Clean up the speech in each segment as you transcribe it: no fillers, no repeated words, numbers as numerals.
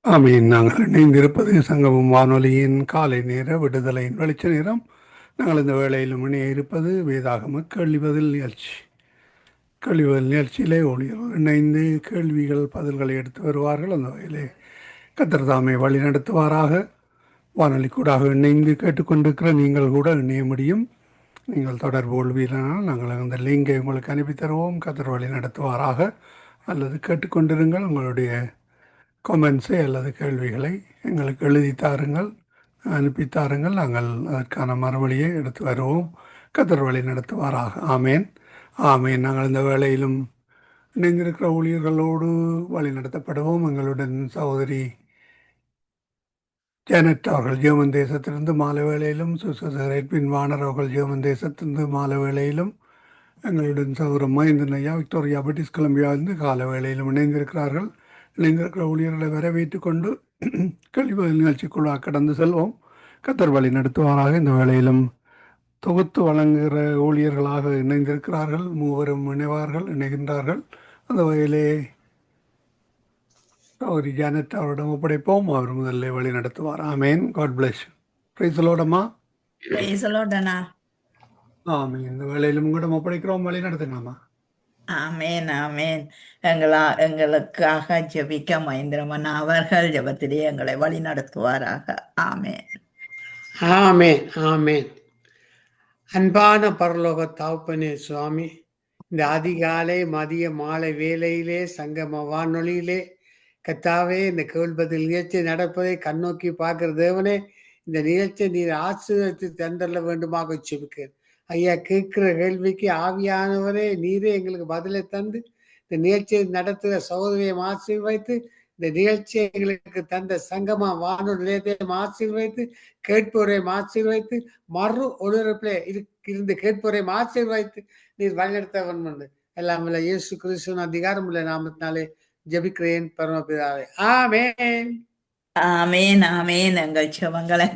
ஆமீன். நாங்கள் இணைந்திருப்பது சங்கமம் வானொலியின் காலை நேர விடுதலையின் வெளிச்ச நேரம். நாங்கள் இந்த வேளையிலும் இணைய இருப்பது வேதாகம கேள்வி பதில் நிகழ்ச்சி. கேள்வி பதில் நிகழ்ச்சியிலே ஊழியர்கள் இணைந்து கேள்விகள் பதில்களை எடுத்து வருவார்கள். அந்த வகையிலே கர்த்தர் தாமே வழி நடத்துவாராக. வானொலி கூடாக இணைந்து கேட்டுக்கொண்டிருக்கிற நீங்கள் கூட இணைய முடியும். நீங்கள் தொடர்பு கொள்வீர்களானால் நாங்கள் அந்த லிங்கை உங்களுக்கு அனுப்பி தருவோம். கர்த்தர் வழி நடத்துவாராக. அல்லது கேட்டுக்கொண்டிருங்கள். உங்களுடைய கமெண்ட்ஸை அல்லது கேள்விகளை எங்களுக்கு எழுதி தாருங்கள், அனுப்பி தாருங்கள். நாங்கள் அதற்கான மறுவழியை எடுத்து வருவோம். கர்த்தர் வழி நடத்துவாராக. ஆமேன். ஆமேன். நாங்கள் இந்த வேளையிலும் இணைந்திருக்கிற ஊழியர்களோடு வழி நடத்தப்படுவோம். எங்களுடன் சகோதரி ஜேனட் அவர்கள் ஜெர்மன் தேசத்திலிருந்து மாலை வேளையிலும், சுசேரட்பின் வானர் அவர்கள் ஜெர்மன் தேசத்திலிருந்து மாலை வேளையிலும், எங்களுடன் சகோதர மகேந்திரன் ஐயா விக்டோரியா பிரிட்டிஷ் கொலம்பியாவிலிருந்து கால வேளையிலும் இணைந்திருக்கிறார்கள். இணைந்திருக்கிற ஊழியர்களை வரவேற்றுக் கொண்டு கேள்வி பதில் நிகழ்ச்சிக்குள்ளாக கடந்து செல்வோம். கர்த்தர் வழி நடத்துவாராக. இந்த வேளையிலும் தொகுத்து வழங்குகிற ஊழியர்களாக இணைந்திருக்கிறார்கள். மூவரும் இணைகின்றார்கள். அந்த வகையிலே சகோதரி ஜானட் அவரிடம் ஒப்படைப்போம். அவர் முதல்ல வழி நடத்துவார். ஆமேன். God bless. பிரைஸ் லோடமா. ஆமேன். இந்த வேளையிலும் உங்களிடம் ஒப்படைக்கிறோம். வழி நடத்துங்கம்மா. ஆமேன் ஆமேன். எங்களுக்காக ஜெபிக்க மகேந்திரமன் அவர்கள் ஜெபத்திலே எங்களை வழி நடத்துவாராக. ஆமேன் ஆமேன் ஆமேன். அன்பான பரலோக தகப்பனே சுவாமி, இந்த அதிகாலை மதிய மாலை வேளையிலே சங்கம வானொலியிலே கத்தாவே இந்த கேள்பதில் நிகழ்ச்சி நடப்பதை கண்ணோக்கி பார்க்கிற தேவனே, இந்த நிகழ்ச்சியை நீர் ஆசீர்வதித்து தந்தரல வேண்டுமாக செபிக்கிறேன். ஐயா, கேட்கிற கேள்விக்கு ஆவியானவரே நீரே எங்களுக்கு பதிலை தந்து இந்த நிகழ்ச்சியை நடத்துகிற சகோதரியை ஆசீர்வதித்து, இந்த நிகழ்ச்சியை எங்களுக்கு தந்த சங்கமா வானொலி நிலையத்தையும் ஆசீர்வதித்து, கேட்போரையும் ஆசீர்வதித்து, மறு ஒளிபரப்பிலே இருந்து கேட்போரையும் ஆசீர்வதித்து நீர் வழிநடத்தவன் பண்ணு. எல்லாம் இல்லை இயேசு கிறிஸ்துவின் அதிகாரம் உள்ள நாமத்தினாலே ஜெபிக்கிறேன் பரமபிதாவே. ஆமேன் ஆமேன் ஆமேன். எங்கள் செவங்களை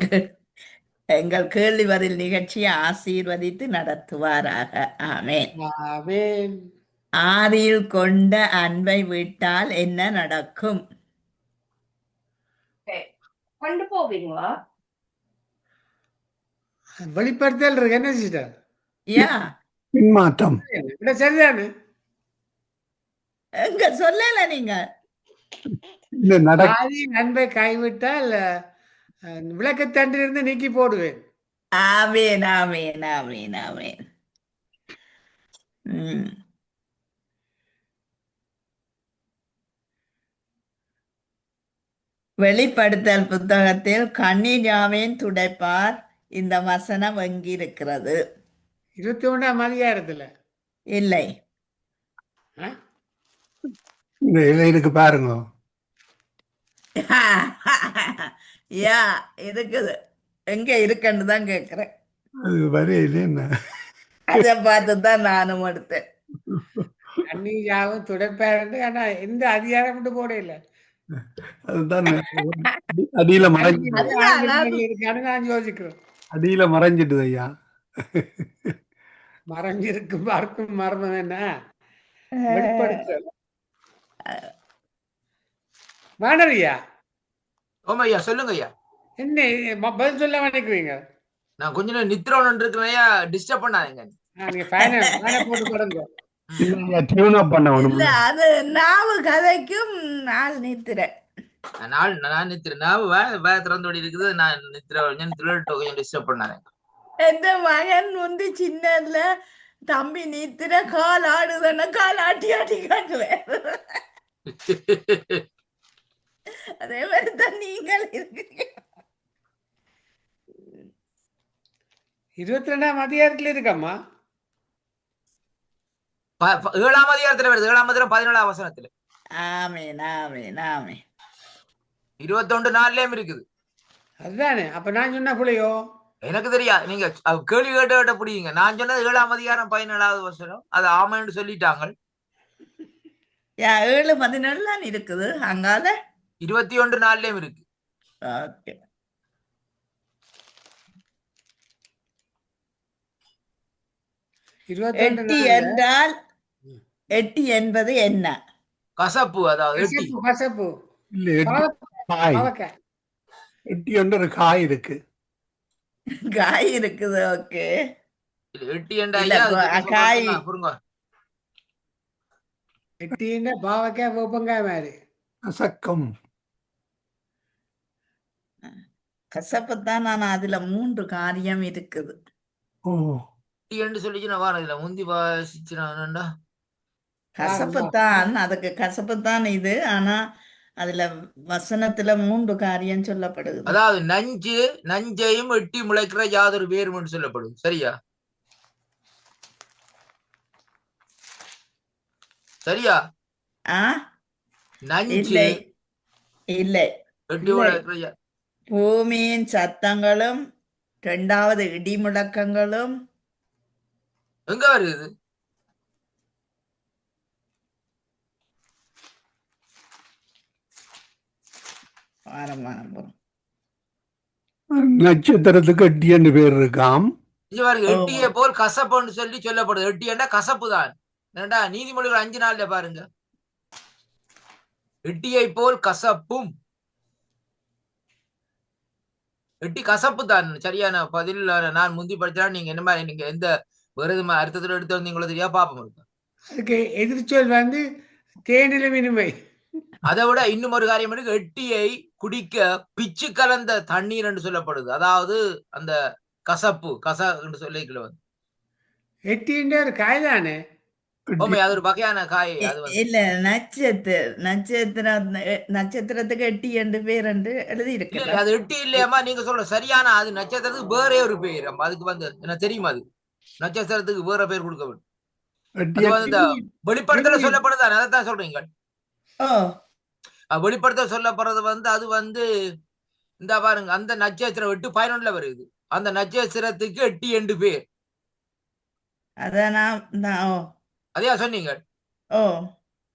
எங்கள் கேள்வி பதில் நிகழ்ச்சியை ஆசீர்வதித்து நடத்துவாராக. ஆமேன் ஆமேன். ஆதியில் கொண்ட அன்பை விட்டால் என்ன நடக்கும்? கொண்டு போவீங்களா? வெளிப்படுத்தல் இருக்கு என்ன சிஸ்டர்? யா பின்மாற்றம். சரிதானு எங்க சொல்லல நீங்க அன்பை கைவிட்டால் விளக்கத்தண்டிலிருந்து நீக்கி போடுவேன். ஆமேன் ஆமேன் ஆமேன் ஆமேன். வெளிப்படுத்தல் புத்தகத்தில் கண்ணீர் யாவேன் துடைப்பார் இந்த வசனம் எங்கிருக்கிறது? 21ஆம் அதிகாரத்துல இல்லை. இந்த இருக்கு பாருங்க. யா இருக்குது. எங்க இருக்குன்னு தான் கேக்குறேன். அது வரையில என்ன அதை பார்த்துதான் நானும் எடுத்தேன். கண்ணீர் யாவும் துடைப்பாரு. ஆனா எந்த அதிகாரம் மட்டும் போட இல்லை. அதுதான் அடியில மறைஞ்சு நான் யோசிக்கிறேன். அடியில மறைஞ்சிட்டுது ஐயா. மறைஞ்சிருக்கும் பார்க்கும் மர்மம் என்ன? வெளிப்படுத்தல் வானரியா. ஓமா ஐயா, சொல்லுங்க ஐயா. என்ன பதில் சொல்ல நினைக்கிறீங்க? நான் கொஞ்ச நேரம் நித்திரோன்னு இருக்கிறேன் ஐயா, டிஸ்டர்ப் பண்ணாதீங்க. நீங்க ஃபேனை போட்டு கொடுங்க. அது நாவு கதைக்கும் நாள் நித்திர நான் நித்திரேன். வேலை திறந்தோடி இருக்குது. நான் கொஞ்சம் டிஸ்டர்ப் பண்ணாதீங்க. எந்த மகன் வந்து சின்னதுல தம்பி நித்திர கால் ஆடுதுன்னா கால் ஆட்டி ஆட்டி காட்டுவேன். அதே மாதிரிதான் நீங்கள் இருக்கீங்க. 22ஆம் அதிகாரத்துல இருக்கம்மா. 7ஆம் அதிகாரத்துல வருது. 7ஆம் அதிகாரம் 17ஆம் வசனத்துல. ஆமேன் ஆமேன் ஆமேன். 21:4 இருக்குது. அதுதானே. அப்ப நான் சொன்ன புள்ளையோ எனக்கு தெரியாது. நீங்க கேள்வி கேட்ட புரியுங்க. நான் சொன்னது 7ஆம் அதிகாரம் 17ஆவது வசனம். அது ஆமைன்னு சொல்லிட்டாங்க. 7:17 இருக்குது. அங்கால 21:4 இருக்கு. ஓகே. எட்டி என்றால் எட்டி என்பது என்ன? கசப்பு. அதாவது கசப்பு. காய் பாவக்காய். எட்டி என்ற ஒரு காய் இருக்கு. காய் இருக்குது. ஓகே. எட்டி என்ற இல்ல ஐயா அதுக்கு என்ன காய் சொல்றதுன்னா புரிங்க. எட்டின்னா பாவக்காய் வேப்பங்காய் மாதிரி. கசக்கம். கசப்புத்தான். நான் அதுல 3 காரியம் இருக்குது. ஓ எட்டி என்று சொல்லிச்சு நான் வாரம் இதுல முந்தி வாசிச்சுனா கசப்புத்தான், அதுக்கு கசப்புத்தான் இது. ஆனா அதுல வசனத்துல 3 காரியம் சொல்லப்படுது. அதாவது நஞ்சையும் எட்டி முளைக்கிற யாதொரு வேரும் என்று சொல்லப்படுது. சரியா சரியா? ஆ நஞ்சு இல்லை இல்லை எட்டி இல்லை. முளைக்கிற பூமியின் சத்தங்களும் 2வது இடி முழக்கங்களும் எங்க வருது? வாரம் நட்சத்திரத்துக்கு எட்டி என்று பேர் இருக்காம். இங்க பாருங்க, எட்டியை போல் கசப்புன்னு சொல்லி சொல்லப்படுது. எட்டி என்றா கசப்பு தான். ஏண்டா நீதிமொழிகள் 5:4 பாருங்க, எட்டியை போல் கசப்பும். எட்டி கசப்பு தான். சரியான பதில் நான் முந்தி படிச்சா நீங்க என்ன மாதிரி நீங்க எந்த வேறு அர்த்தத்துல எடுத்து வந்தீங்களோ தெரியா பாப்போம் இருக்கு. அதுக்கு எதிர்ச்சொல் வந்து தேனிலும் இனிமை. அதை விட இன்னும் ஒரு காரியம் இருக்கு. எட்டியை குடிக்க பிச்சு கலந்த தண்ணீர் என்று சொல்லப்படுது. அதாவது அந்த கசப்பு என்று சொல்லிக்கல வந்து எட்டின்ற ஒரு காய் தானே. அது ஒரு வகையான காய். அது வந்து இல்ல நட்சத்திரத்துக்கு எட்டி என்று பேர் என்று எழுதி இல்ல இருக்கு. அது எட்டி இல்லையாமா நீங்க சொல்ற சரியான. அது நட்சத்திரத்துக்கு வேறே ஒரு பேர். அதுக்கு வந்து என்ன தெரியுமா? அது நட்சத்திரத்துக்கு வேற பேர் கொடுக்க வேண்டும். அது வந்து இந்த வெளிப்படுத்தல சொல்லப்படுதான். அதைத்தான் சொல்றீங்க. வெளிப்படுத்த சொல்லப்படுறது வந்து அது வந்து இந்த பாருங்க, அந்த நட்சத்திரம் 8:11 வருது. அந்த நட்சத்திரத்துக்கு எட்டி என்று பேர். அதையா சொன்னீங்க.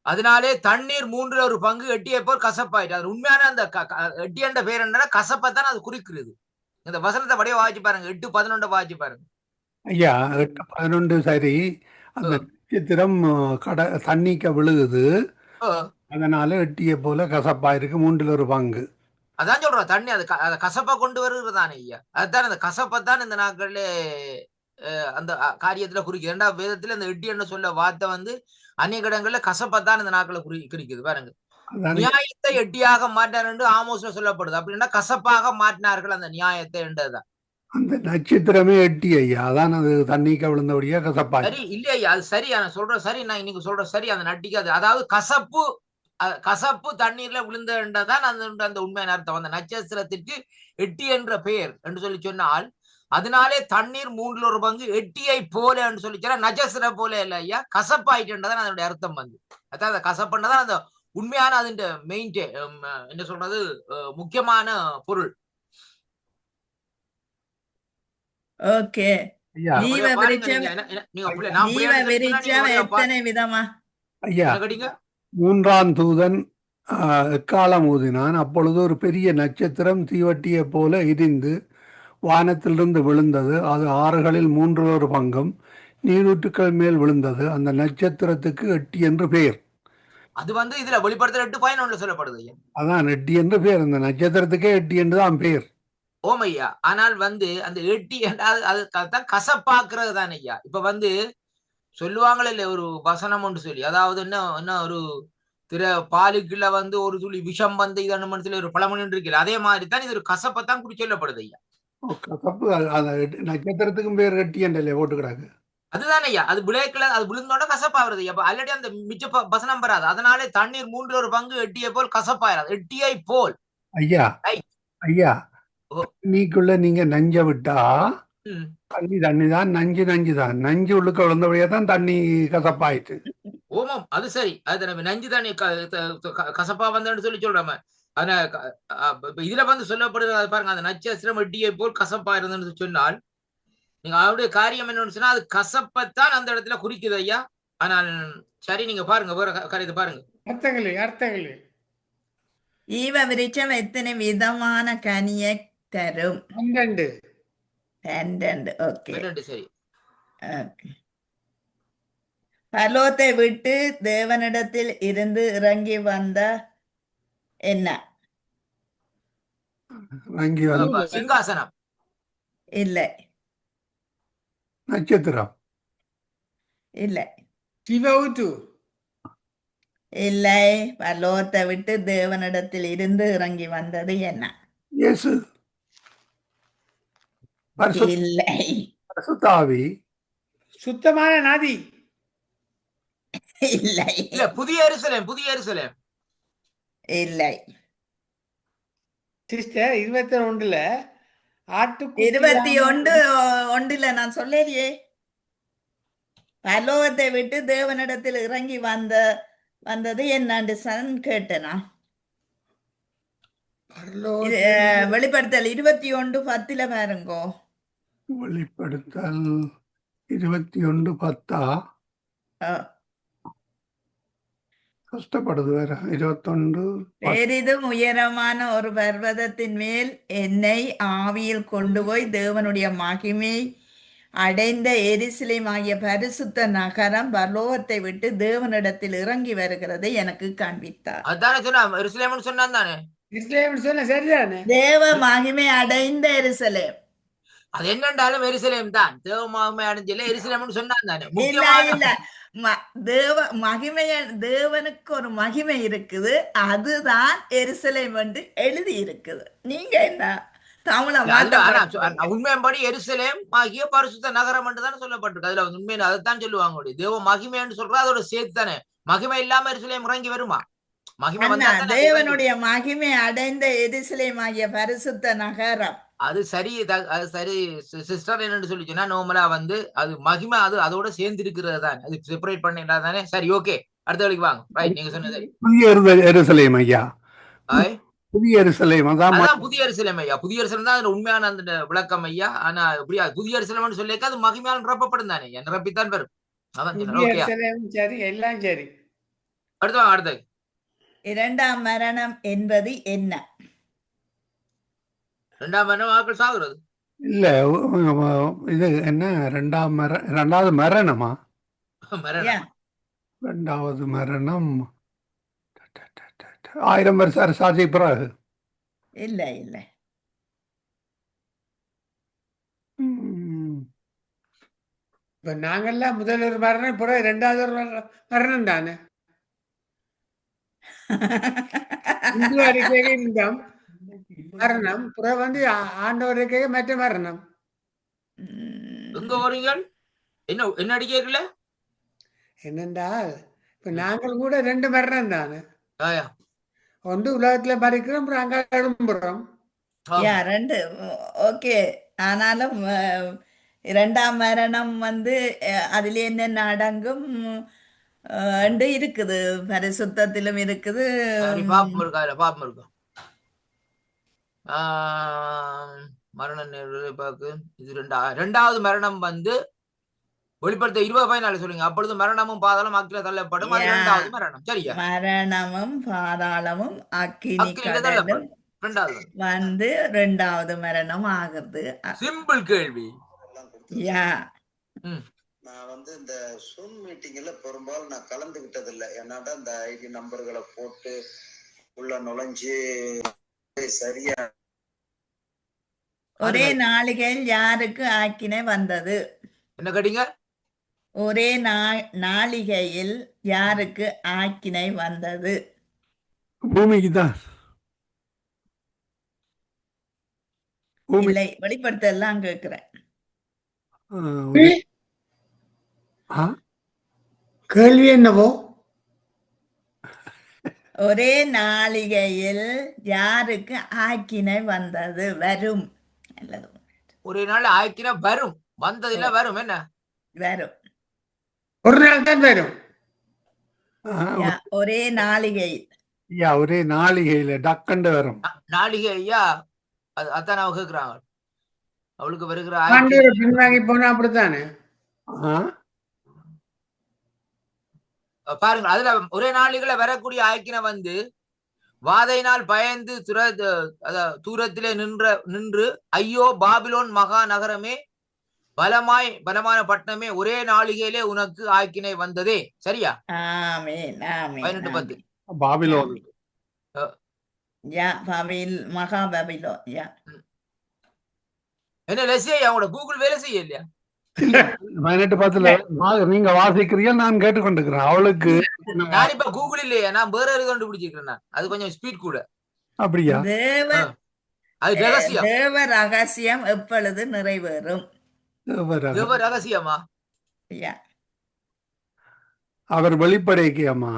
அதனாலே தண்ணீர் 3/4 எட்டியை போல் கசப்பாயிட்டு. அது உண்மையான அந்த எட்டி என்ற பேர் என்னன்னா கசப்பத்தான் அது குறிக்கிறது. இந்த வசனத்தை அப்படியே வாசிச்சு பாருங்க. 8:11 வாசிச்சு பாருங்க. ஐயா 8:11 சரி. அந்த நட்சத்திரம் தண்ணிக்க விழுகுது. அதனால எட்டியை போல கசப்பா இருக்கு 3/4. அதான் சொல்றோம். தண்ணி அது கசப்பா கொண்டு வருகிறதானே ஐயா. அதுதான் அந்த கசப்பத்தான் இந்த நாட்கள்ல அந்த காரியத்துல குறிக்குது. 2வது வேதத்துல இந்த எட்டி என்ன சொல்ல வார்த்தை வந்து அநேக இடங்கள்ல கசப்பத்தான் இந்த நாட்களை குறிக்குது. பாருங்க, நியாயத்தை எட்டியாக மாட்டார் என்று ஆமோஸ்ல சொல்லப்படுது. அப்படின்னா கசப்பாக மாற்றினார்கள் அந்த நியாயத்தை என்றதுதான். அந்த நட்சத்திரமே எட்டி ஐயா. அதான் அது தண்ணிக்க விழுந்தபடியா கசப்பா. சரி இல்ல ஐயா, அது சரி. நான் சொல்றேன் சரி. நான் இன்னைக்கு சொல்றேன் சரி. அந்த நட்டிக்காது. அதாவது கசப்பு தண்ணீர்ல விழுந்ததான் அந்த உண்மையான அர்த்தம். அந்த நட்சத்திரத்திற்கு எட்டி என்ற பெயர் என்று சொல்லி சொன்னால், அதனாலே தண்ணீர் 3/4 எட்டியை போல என்று சொல்லி சொன்னா நட்சத்திரம் போல இல்ல ஐயா, கசப்பாயிட்டுன்றதான் அதனுடைய அர்த்தம் வந்து. அதான் அந்த கசப்புன்றதான் அந்த உண்மையான அதுண்ட மெயின் என்ன சொல்றது முக்கியமான பொருள். ஓகே. எத்தனை விதமா ஐயா 3ஆம் தூதன் எக்காலம் ஊதினான். அப்பொழுது ஒரு பெரிய நட்சத்திரம் தீவட்டியை போல எரிந்து வானத்திலிருந்து விழுந்தது. அது ஆறுகளில் 3/4 நீரூற்றுக்கள் மேல் விழுந்தது. அந்த நட்சத்திரத்துக்கு எட்டி என்று பெயர். அது வந்து இதுல வெளிப்படுத்தல் 8:11 சொல்லப்படுது. அதான் எட்டி என்று பெயர். அந்த நட்சத்திரத்துக்கே எட்டி என்று தான் பெயர். ஓமையா. ஆனால் வந்து அந்த எட்டி என்றால் அதுதான் கசப்பாக்குறது தானே ஐயா. இப்ப வந்து சொல்லுவாங்களே இல்ல ஒரு வசனம் ஒன்று சொல்லி, அதாவது என்ன ஒரு பாலுக்குள்ள வந்து ஒரு துளி விஷம் வந்து இதன் மனசுல ஒரு பழமொழி இருக்குல்ல, அதே மாதிரி தான் இது ஒரு கசப்பத்தான் குடி சொல்லப்படுது ஐயா. கசப்பு நட்சத்திரத்துக்கும் பேர் எட்டி என்றே ஓட்டுக்கிறாங்க. அதுதானே ஐயா. அது விளைக்கல, அது விழுந்தோட கசப்பாகிறது. அப்ப ஆல்ரெடி அந்த மிச்ச வசனம் வராது. அதனாலே தண்ணீர் 3/4 எட்டியை போல் கசப்பாயிராது. எட்டியை போல் ஐயா நீக்குள்ள நீங்க நஞ்ச விட்டா தண்ணி தான் நஞ்சு தான். நஞ்சு உள்ளுக்க விழுந்தபடியே தான் தண்ணி கசப்பாயிட்டு. ஓமாம், அது சரி. அது நம்ம நஞ்சு தண்ணி கசப்பா வந்தேன்னு சொல்லி சொல்றோம். ஆனா இதுல வந்து சொல்லப்படுறது பாருங்க, அந்த நட்சத்திரம் எட்டியை போல் கசப்பா இருந்ததுன்னு சொன்னால் நீங்க அவருடைய காரியம் என்னன்னு சொன்னா அது கசப்பத்தான் அந்த இடத்துல குறிக்குது ஐயா. ஆனால் சரி, நீங்க பாருங்க வேற காரியத்தை பாருங்க. அர்த்தங்களே ஈவ விருட்சம் எத்தனை விதமான கனியை தரும்? 12. ஓகே சரி. பர்லோகத்தை விட்டு தேவனிடத்தில் இருந்து இறங்கி வந்த என்ன? இறங்கி வந்து சிங்காசனம், இல்லை நட்சத்திரம், இல்லை சிவவுத்து, இல்லை. பரலோகத்தை விட்டு தேவனிடத்தில் இருந்து இறங்கி வந்தது என்ன? இயேசு, இல்லை பரிசுத்தாவி, சுத்தமான நதி, இல்லை இல்ல புதிய எருசலேம், புதிய எருசலேம். இல்லை. சிஸ்டர் 21 ஆட்டுக்குட்டி 21 நான் சொல்லலையே. பரலோகத்தை விட்டு தேவனிடத்தில் இறங்கி வந்தது என்னன்னு சன் கேட்டனா. வெளிப்படுத்தல் 21:10 பாருங்கோ. வெளிப்படுத்தல் 21:10 கஷ்டப்படுது வேற. 21 பெரிதும் உயரமான ஒரு பர்வதத்தின் மேல் என்னை ஆவியில் கொண்டு போய் தேவனுடைய மகிமை அடைந்த எருசலேம் ஆகிய பரிசுத்த நகரம் பரலோகத்தை விட்டு தேவனிடத்தில் இறங்கி வருகிறதை எனக்கு காண்பித்தார். அதானே சொன்னா எருசலேம்னு சொன்னான் தானே. இஸ்லேம்னு சொன்ன சரிதானே? தேவ மகிமை அடைந்த எருசலேம். அது என்னண்டாலும் எருசலேம் தான். தேவ மகிமை அடைஞ்சல எருசலேம்னு சொன்னான் தானே. இல்ல இல்ல தேவ மகிமைய தேவனுக்கு ஒரு மகிமை இருக்குது, அதுதான் எருசலேம் என்று எழுதி இருக்குது. நீங்க என்ன தமிழ உண்மையன்படி எருசலேம் ஆகிய பரிசுத்த நகரம் என்று தானே சொல்லப்பட்டிருக்கு. அதுல உண்மையில அதைத்தான் சொல்லுவாங்க. தேவ மகிமைன்னு சொல்றா அதோட சேர்த்து தானே. மகிமை இல்லாம எருசலேம் இறங்கி வருமா? மகிமை தேவனுடைய மகிமை அடைந்த எருசலேம் ஆகிய பரிசுத்த நகரம். அது சரி, அது சரி சிஸ்டர். என்னன்னு சொல்லி சொன்னா நார்மலா வந்து அது மகிமை அது அதோட சேர்ந்து இருக்கிறது தான். அது செப்பரேட் பண்ணிடா தானே. சரி, ஓகே, அடுத்த வழிக்கு வாங்க. ரைட், நீங்க சொன்னது புதிய எருசலேம் ஐயா. புதிய எருசலேம் அதான் புதிய எருசலேம் ஐயா. புதிய எருசலேம் தான் உண்மையான அந்த விளக்கம் ஐயா. ஆனா இப்படி புதிய எருசலேம்னு சொல்லிக்க அது மகிமையால் நிரப்பப்படும் தானே. நிரப்பித்தான் பெறும். அதான் சரி, எல்லாம் சரி. அடுத்து வாங்க. அடுத்து இரண்டாம் மரணம் என்பது என்ன? இரண்டாம் மரணம் ஆட்கள் சாகுறது இல்ல. இது என்ன ரெண்டாவது மரணமா? ரெண்டாவது மரணம் 1000 வருஷ அரசாட்சி பிறகு. இல்ல இல்ல. இப்ப நாங்கெல்லாம் முதல் ஒரு மரணம், பிறகு 2வது ஒரு மரணம் தானே. இந்து அறிக்கையாக இருந்தோம் மரணம், பிறகு வந்து ஆண்டவர் அறிக்கையாக மற்ற மரணம். எங்க வரீங்க? என்ன அடிக்கல என்னென்றால் இப்ப நாங்கள் கூட 2 மரணம் தானே. ஒன்று உலகத்துல மறிக்கிறோம், அப்புறம் அங்க எழும்புறோம். 2 ஓகே. ஆனாலும் இரண்டாம் மரணம் வந்து அதுல என்னென்ன அடங்கும் இருக்குது. பரிசுத்தத்திலும் இருக்குது. பாப்பம் இருக்கா? அதுல பாப்பம் இருக்கும். மரண பாக்கு இது ரெண்டாவது மரணம் வந்து வெளிப்படுத்த 20:14 சொல்லுங்க. அப்பொழுது மரணமும் பாதாளம் அக்கில தள்ளப்படும். அது இரண்டாவது மரணம். சரியா? மரணமும் பாதாளமும் அக்கினி கடலும் வந்து இரண்டாவது மரணம் ஆகுது. சிம்பிள் கேள்வி. நான் வந்து இந்த Zoom மீட்டிங்ல பெரும்பாலும் நான் கலந்துகிட்டது இல்லை. என்னடா இந்த ஐடி நம்பர்களை போட்டு உள்ள நுழைஞ்சு சரியா. ஒரே நாளிகையில் யாருக்கு ஆக்கினை வந்தது? என்ன கேட்டீங்க? ஒரே நாளிகையில் யாருக்கு ஆக்கினை வந்தது? பூமிக்கு தான். இல்லை, வெளிப்படுத்தலாம் கேட்கிறேன். கேள்வி என்னவோ? ஒரே நாளிகையில் யாருக்கு ஆக்கினை வந்தது? வரும். ஒரே நாள் ஆக்கினை வரும். வந்ததில்ல வரும். என்ன வரும்? ஒரு நாள் தான் வரும். ஒரே நாளிகையில். ஒரே நாளிகையில டக்கண்டு வரும். நாளிகை ஐயா, அதான் அவ கேக்குறாங்க. அவளுக்கு வருகிற பின்வாங்கி போனா அப்படித்தானே பாருங்க. அதுல ஒரே நாளிகளை வரக்கூடிய ஆக்கினை வந்து வாதையினால் பயந்து தூரத்திலே நின்று ஐயோ பாபிலோன் மகா நகரமே, பலமான பட்டணமே, ஒரே நாளிகையிலே உனக்கு ஆக்கினை வந்ததே. சரியா? 18:10 பாபிலோன் யா மகா பபிலோ யா. என்ன லெஸ்ஸே அவங்களோட கூகுள் வேலை செய்ய இல்லையா? 18:10 நீங்க வாசிக்கிறீர்கள், நான் கேட்டுக்கொண்டிருக்கிறேன். அவளுக்கு நான் இப்ப கூகுள் இல்லையா, நான் வேற எது கண்டுபிடிச்சிருக்கிறேன். நான் அது கொஞ்சம் ஸ்பீட் கூட. அப்படியா? தேவ அது ரகசியம். தேவ ரகசியம் எப்பொழுது நிறைவேறும்? தேவ ரகசியமா? யா. அவர் வெளிப்படைக்கு அம்மா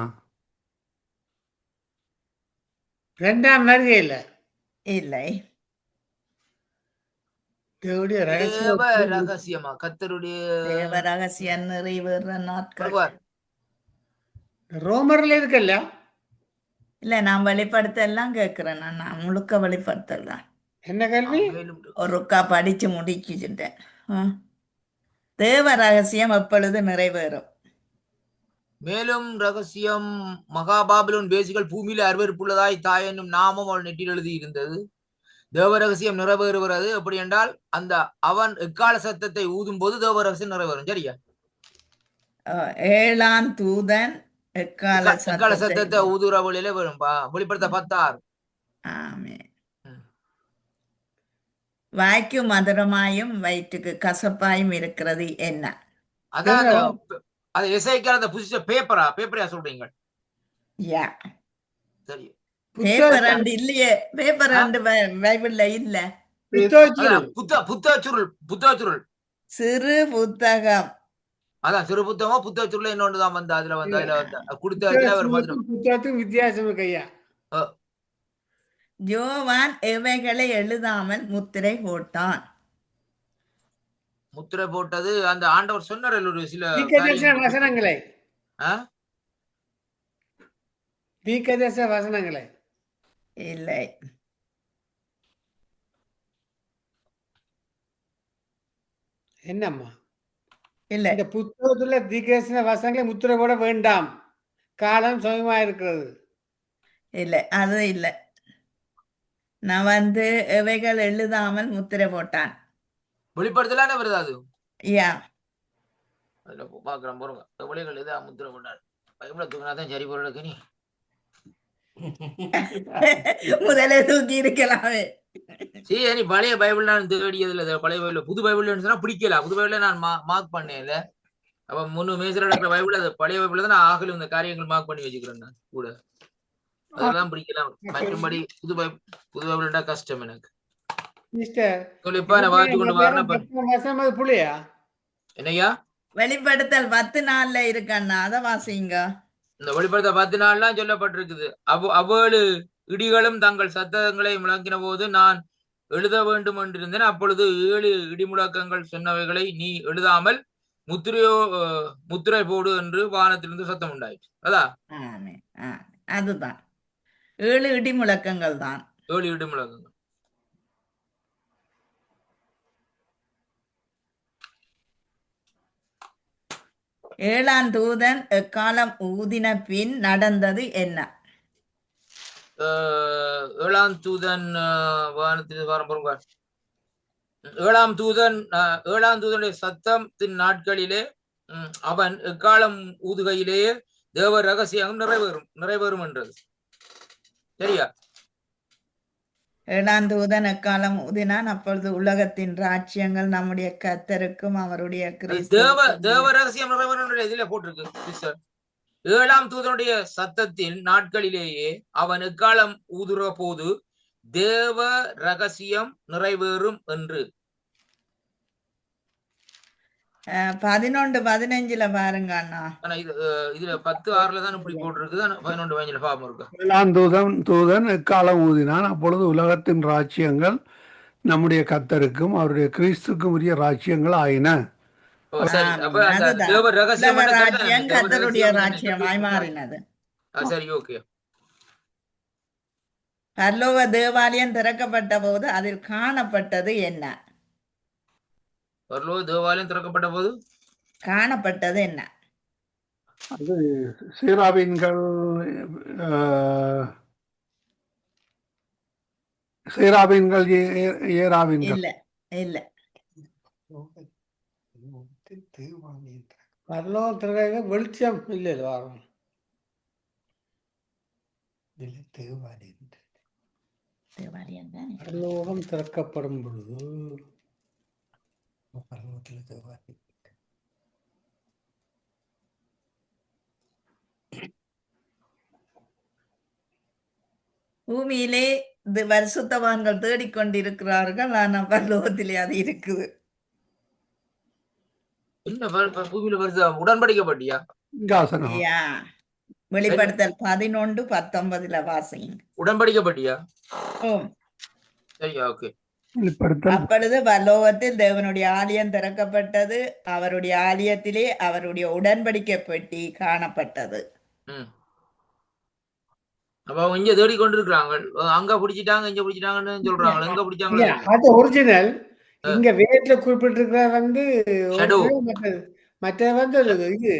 2ஆம் வருகையில் இல்லை. தேவனுடைய தேவ ரகசியம் ரகசியமா? கர்த்தருடைய தேவ ரகசியம் நிறைவேற நாட்கள். வருவார். ரோமர்ல இருக்குல்ல, இல்ல, நான் வெளிப்படுத்தலாம் கேட்கிறேன். நான் முழுக்க வெளிப்படுத்தலாம். என்ன கேள்வி? மேலும் ஒருக்கா படிச்சு முடிச்சுட்டேன். தேவ ரகசியம் எப்பொழுது நிறைவேறும்? மேலும் ரகசியம் மகாபாபிலோன் பேசிகள் பூமியில அருவருப்புள்ளதாய் தாய் என்னும் நாமம் அவள் நெற்றில் எழுதி இருந்தது. தேவ ரகசியம் நிறைவேறுகிறது. எப்படி என்றால் அந்த அவன் எக்கால சத்தத்தை ஊதும் போது தேவ ரகசியம் நிறைவேறும். சரியா? 7ஆம் தூதன் எக்கால எக்கால சத்தத்தை ஊதுற வழியில வரும். வெளிப்படுத்த 10:6. ஆமே. வாய்க்கு மதுரமாயும் வயிற்றுக்கு கசப்பாயும் இருக்கிறது என்ன? அதான் அது எஸ்ஐக்கால அந்த புதுசா பேப்பரா சொல்றீங்க? யா. சரி. பேப்பர் ரெண்டு இல்லையே. பேப்பர் ரெண்டு பைபிள்ல இல்ல. புத்தக சுருள். சிறு புத்தகம். அதான் சிறு புத்தகமா புத்தக சுருள் இன்னொன்றுதான் வந்து அதுல கொடுத்த வித்தியாசம் கையா. யோவான் எவைகளை எழுதாமல் முத்திரை போட்டான்? முத்திரை போட்டது அந்த ஆண்டவர் சொன்னார் ஒரு சில வசனங்களை. தீர்க்கதரிசன வசனங்களை இல்லை. என்னம்மா இல்ல, இந்த புத்தகத்துல தீர்க்கதரிசன வசனங்களை முத்திரை போட வேண்டாம், காலம் சுயமா இருக்கிறது. இல்ல, அது இல்ல. நான் எவைகள் எழுதாமல் முத்திரை போட்டான். வெளிப்படுத்தலான வருது அது. யா. அதுல பாக்குறேன் போறோங்க. எவைகள் எழுத முத்திரை போட்டார். பைபிள தூக்கினாதான் சரி போறதுக்கு. நீ முதலே தூக்கி இருக்கலாமே. சரி, நீ பழைய பைபிள் நான் தேடியதுல பழைய பைபிள் புது பைபிள் பிடிக்கல. புது பைபிள நான் மார்க் பண்ணேன்ல. அப்ப 3 மேஜர் நடக்கிற பைபிள் அது பழைய பைபிள் தான். நான் ஆகல இந்த காரியங்கள் மார்க் பண்ணி வச்சுக்கிறேன் நான் கூட. அதெல்லாம் பிடிக்கலாம். மற்றபடி புது பைபிள்டா கஷ்டம் எனக்கு. என்னையா? வெளிப்படுத்தல் 10 நாள்ல இருக்கண்ணா, அத வாசிங்க. இந்த வெளிப்படுத்த 10 நாள்லாம் சொல்லப்பட்டிருக்குது. அவ்வேழு இடிகளும் தங்கள் சத்தங்களை முழங்கின போது நான் எழுத வேண்டும் என்றிருந்தேன். அப்பொழுது 7 இடி முழக்கங்கள் சொன்னவைகளை நீ எழுதாமல் முத்திரை போடு என்று வானத்திலிருந்து சத்தம் உண்டாயிற்று. அதான் அதுதான் 7 இடி முழக்கங்கள் தான். 7 இடி முழக்கங்கள். ஏழாம் தூதன் எக்காலம் ஊதின பின் நடந்தது என்ன? ஏழாம் தூதன் ஏழாம் தூதனுடைய சத்தத்தின் நாட்களிலே அவன் எக்காலம் ஊதுகையிலேயே தேவ ரகசியம் நிறைவேறும் என்றது. சரியா? ஏழாம் தூதன் எக்காலம் ஊதினான். அப்பொழுது உலகத்தின் ராஜ்யங்கள் நம்முடைய கர்த்தருக்கும் அவருடைய தேவ ரகசியம் நிறைவேறும் இதுல போட்டிருக்கு. 7ஆம் தூதனுடைய சத்தத்தின் நாட்களிலேயே அவன் எக்காலம் ஊதுற போது தேவ ரகசியம் நிறைவேறும் என்று. 11:15 பாருங்க அண்ணா. இதுல 10:6 தான் இப்படி போட்டிருக்கு. 11:15 பாவம் இருக்கு. ஏழாம் தூதன் எக்காலம் ஊதினான். அப்பொழுது உலகத்தின் ராஜ்யங்கள் நம்முடைய கர்த்தருக்கும் அவருடைய கிறிஸ்துக்கும் உரிய ராஜ்யங்கள் ஆயின. கர்த்தருடைய ராஜ்யமாய் மாறினது. சரி, ஓகே. பரலோக தேவாலயம் திறக்கப்பட்ட போது அதில் காணப்பட்டது என்ன? பரலோக தேவாலயம் திறக்கப்பட்ட போது காணப்பட்டது என்ன? அது சேராபீன்கள் ஏராபீன்கள் இல்ல இல்ல. பரலோகத்திற்கு வெளிச்சம் இல்லை. தேவாலயம் தானே. பரலோகம் திறக்கப்படும் பொழுது பூமியிலே இது பரிசுத்தவான்கள் தேடிக்கொண்டிருக்கிறார்கள், ஆனா பரலோகத்திலே அது இருக்குது. என்ன பூமியில வருது உடன்படிக்கப்பட்டியா? சிங்காசனம். யா, வெளிப்படுத்தல் 11:19 வாசிங்க. உடன்படிக்கப்பட்டியா? ஓம். சரியா, ஓகே. வெளிப்படுத்தல் அப்பொழுது பரலோகத்தில் தேவனுடைய ஆலயம் திறக்கப்பட்டது, அவருடைய ஆலயத்திலே அவருடைய உடன்படிக்கை பெட்டி காணப்பட்டது. அப்ப அவங்க இங்க தேடி கொண்டிருக்கிறாங்க. அங்க பிடிச்சிட்டாங்க, இங்க பிடிச்சிட்டாங்கன்னு சொல்றாங்க. எங்க பிடிச்சாங்களோ இல்ல, அது ஒரிஜினல். இங்க வேட்ல குறிப்பிட்டிருக்கிற வந்து Shadow. original, மற்றது வந்து இது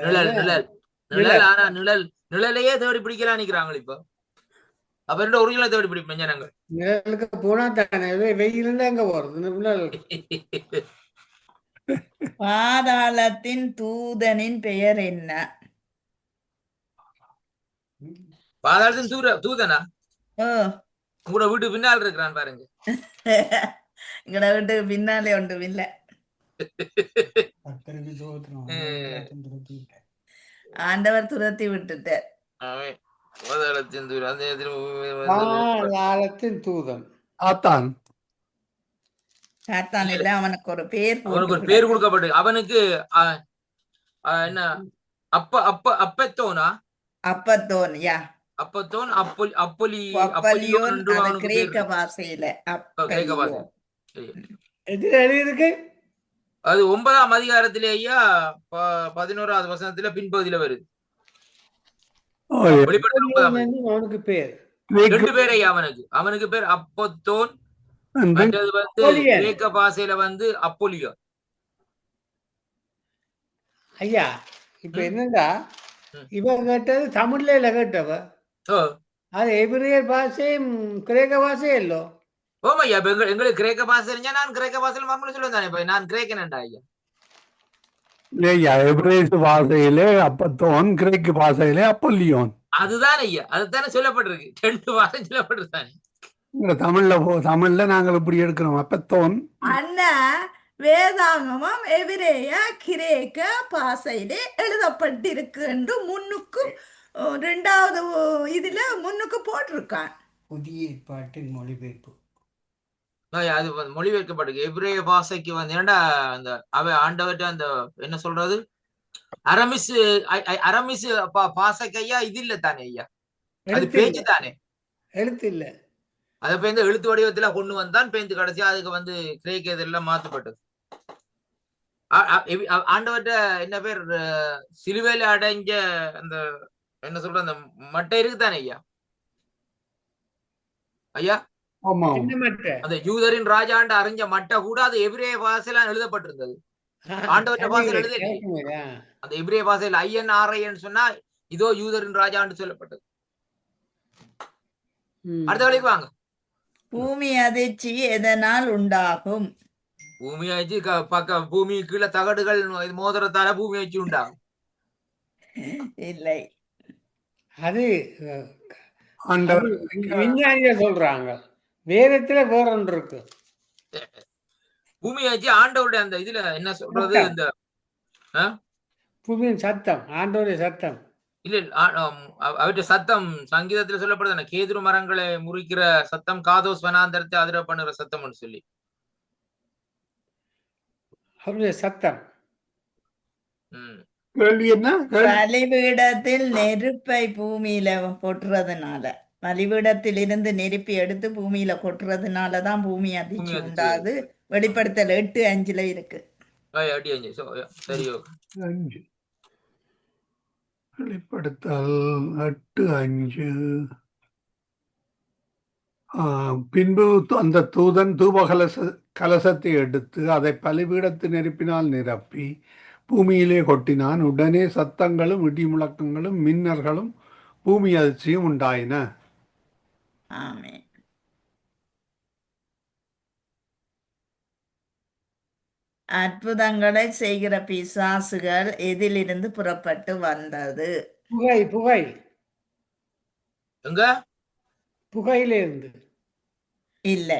நிழல் நிழல் நிழல். ஆனா நிழலையே தேடி பிடிக்கலாம் நிக்கிறாங்க இப்ப. அப்ப ரெண்டு ஒரிஜினலை தேடி பிடிப்பேன் ஜனங்க. நிழலுக்கு போனா தானே வெயில் எங்க போறது நிழல். பாதாளத்தின் தூதனின் பெயர் என்ன? பாதாளத்தின் தூதனா? ஓ, உங்களோட வீட்டு பின்னால் இருக்கிறான் பாருங்க. எங்கட வீட்டுக்கு பின்னாலே ஒன்றும் இல்லை. ஆண்டவர் துரத்தி விட்டுட்டார். பாதாளத்தின் தூதன். பாதாளத்தின் தூதன் சாத்தான். சாத்தான் இல்ல, அவனுக்கு ஒரு பேர் அவனுக்கு ஒரு பேர் கொடுக்கப்பட்டு அவனுக்கு என்ன அப்பத்தோனா? அப்பத்தோன். யா, அப்பத்தோன் அப்பல்லியோன். அது கிரேக்க பாஷையில கிரேக்க பாஷை. எதிர எழுதியிருக்கு. அது 9ஆம் அதிகாரத்திலே ஐயா 11வது வசனத்துல பின்பகுதியில வருது. வெளிப்படையா 9ஆம் அவனுக்கு பேர் ரெண்டு பேர் ஐயா. அவனுக்கு பேர் அப்பத்தோன், மற்றது வந்து கிரேக்க பாஷையில வந்து அப்போலியோ. ஐயா இப்ப என்னண்டா இவன் கேட்டது தமிழ்ல இல்ல கேட்டவ. அது எபிரியர் பாஷையும் கிரேக்க பாஷையும் இல்லோ. ஓமையா, எங்களுக்கு கிரேக்க பாஷை தெரிஞ்சா நான் கிரேக்க பாஷையில மறுமொழி சொல்லுவேன் தானே. இப்ப நான் கிரேக்கனண்டா ஐயா. இல்லையா, எபிரேயு பாஷையிலே அப்பத்தோன், கிரேக்கு பாஷையிலே அப்பல்லியோன். அதுதான் ஐயா, அதுதானே சொல்லப்பட்டிருக்கு. ரெண்டு பாஷை சொல்லப்பட்டிருக்கானே. தமிழ்ல நாங்கள் இப்படி எடுக்கிறோம் அப்பத்தோன். அண்ணா, வேதாகமம் எபிரேய கிரேக்க பாஷையிலே எழுதப்பட்டிருக்கு என்று முன்னுக்கு 2வது இதுல முன்னுக்கு போட்டிருக்கான். புதிய ஏற்பாட்டின் மொழிபெயர்ப்பு அது மொழிபெயர்க்கப்பட்டிருக்கு. எபிரேய பாஷைக்கு வந்து ஏன்டா அந்த ஆண்டவர்கிட்ட அந்த என்ன சொல்றது அரமிஸ் பாஷைக்கு ஐயா இது இல்ல தானே ஐயா, அது பேச்சு தானே, எழுத்து இல்ல. அதை பேருந்து எழுத்து வடிவத்துல கொண்டு வந்தான். பேருந்து கடைசியா அதுக்கு வந்து கிரேக்க இதெல்லாம் மாற்றப்பட்டது. ஆண்டவர்கிட்ட என்ன பேர் சிலுவையில அடைஞ்ச அந்த என்ன சொல்ற அந்த மட்டை இருக்குதானே ஐயா. ஐயா அந்த யூதரின் ராஜாண்ட அறிஞ்ச மட்டை கூட அது எபிரேய பாஷையில எழுதப்பட்டிருந்தது. ஆண்டவர்கிட்ட பாஷையில் எழுத அந்த எபிரேய பாஷையில் INRIன்னு சொன்னா இதோ யூதரின் ராஜான்னு சொல்லப்பட்டது. அடுத்த வழிக்கு வாங்க. பூமி அதிர்ச்சி எதனால் உண்டாகும்? பூமி அதிர்ச்சி பூமி கீழே தகடுகள் மோதிரத்தால பூமி அதிர்ச்சி உண்டாகும். இல்லை, அது விஞ்ஞானிகள் சொல்றாங்க. வேதத்துல வேற ஒன்று இருக்கு. பூமி அதிர்ச்சி ஆண்டவருடைய அந்த இதுல என்ன சொல்றது, இந்த பூமியின் சத்தம், ஆண்டவருடைய சத்தம் இல்ல. அவற்றை சத்தம் சங்கீதத்துல சொல்லப்படுது, கேதுரு மரங்களை முறிக்கிற சத்தம், காதோஸ் வனாந்தரத்தை அதிர பண்ணுற சத்தம்னு சொல்லி அவருடைய சத்தம். பலிபீடத்தில் நெருப்பை பூமியில கொட்டுறதுனால, பலிபீடத்தில் இருந்து நெருப்பி எடுத்து பூமியில கொட்டுறதுனாலதான் பூமி அதிர்ச்சி உண்டாது. வெளிப்படுத்தல் 8:5 இருக்கு. சரி, வெளிப்படுத்தல் 8:5. பின்பு அந்த தூதன் தூப கலசத்தை எடுத்து அதை பலிபீடத்து நெருப்பினால் நிரப்பி பூமியிலே கொட்டினான். உடனே சத்தங்களும் இடி முழக்கங்களும் மின்னல்களும் பூமி அதிர்ச்சியும் உண்டாயின. ஆமென். அற்புதங்களை செய்கிற பிசாசுகள் எதிலிருந்து புறப்பட்டு வந்தது? புகை புகை எங்க? புகையிலிருந்து. இல்லை.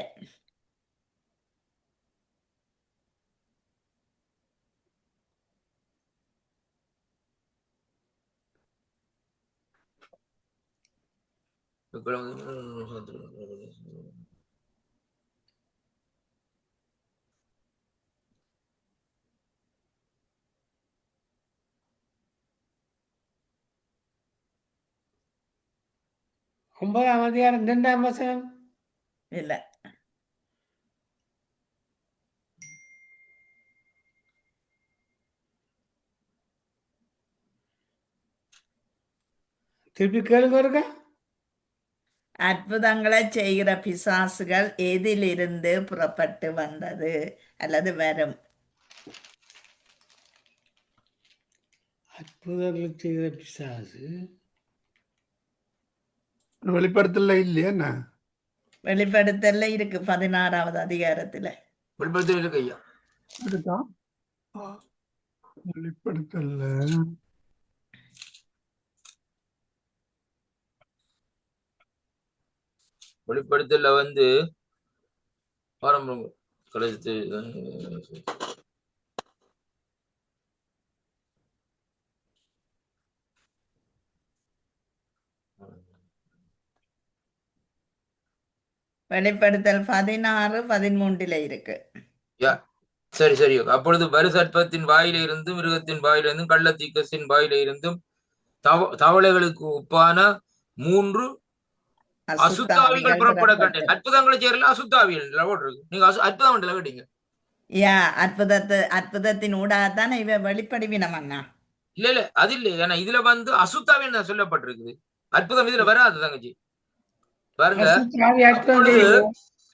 ஒன்பதாம் அதிகாரம் 2ஆம் வசனம். இல்லை. திருப்பி கேளுங்க இருக்க. அற்புதங்களை செய்கிற பிசாசுகள் எதிலிருந்து புறப்பட்டு வந்தது அல்லது வரும்? அற்புதங்கள் செய்கிற பிசாசு வெளிப்படுத்தல இல்லையா என்ன? வெளிப்படுத்தல இருக்கு 16வது அதிகாரத்துல. வெளிப்படுத்தல் இருக்கு ஐயா. இருக்கா? வெளிப்படுத்தல வெளிப்படுத்தல வந்து ஆரம்பம் கடைசி வெளிப்படுத்தல் 16:13 இருக்கு. சரி சரி. அப்பொழுது வருசற்பத்தின் வாயில இருந்தும் மிருகத்தின் வாயில இருந்தும் கள்ளத்தீக்கசின் வாயில இருந்தும் தவளைகளுக்கு ஒப்பான 3 அசுத்தாவிகள் புறப்பட கண்டேன். அற்புதங்களை செய்யறதுல அசுத்தாவிகள் போட்டிருக்கு. நீங்க அற்புதம் கேட்டீங்க. அற்புதத்தின் ஊடாகத்தான் இவ வெளிப்படுவினம் அண்ணா. இல்ல அது இல்ல. ஏன்னா இதுல வந்து அசுத்தாவின்னு சொல்லப்பட்டிருக்குது. அற்புதம் இதுல வராது தங்கச்சி. பாருங்க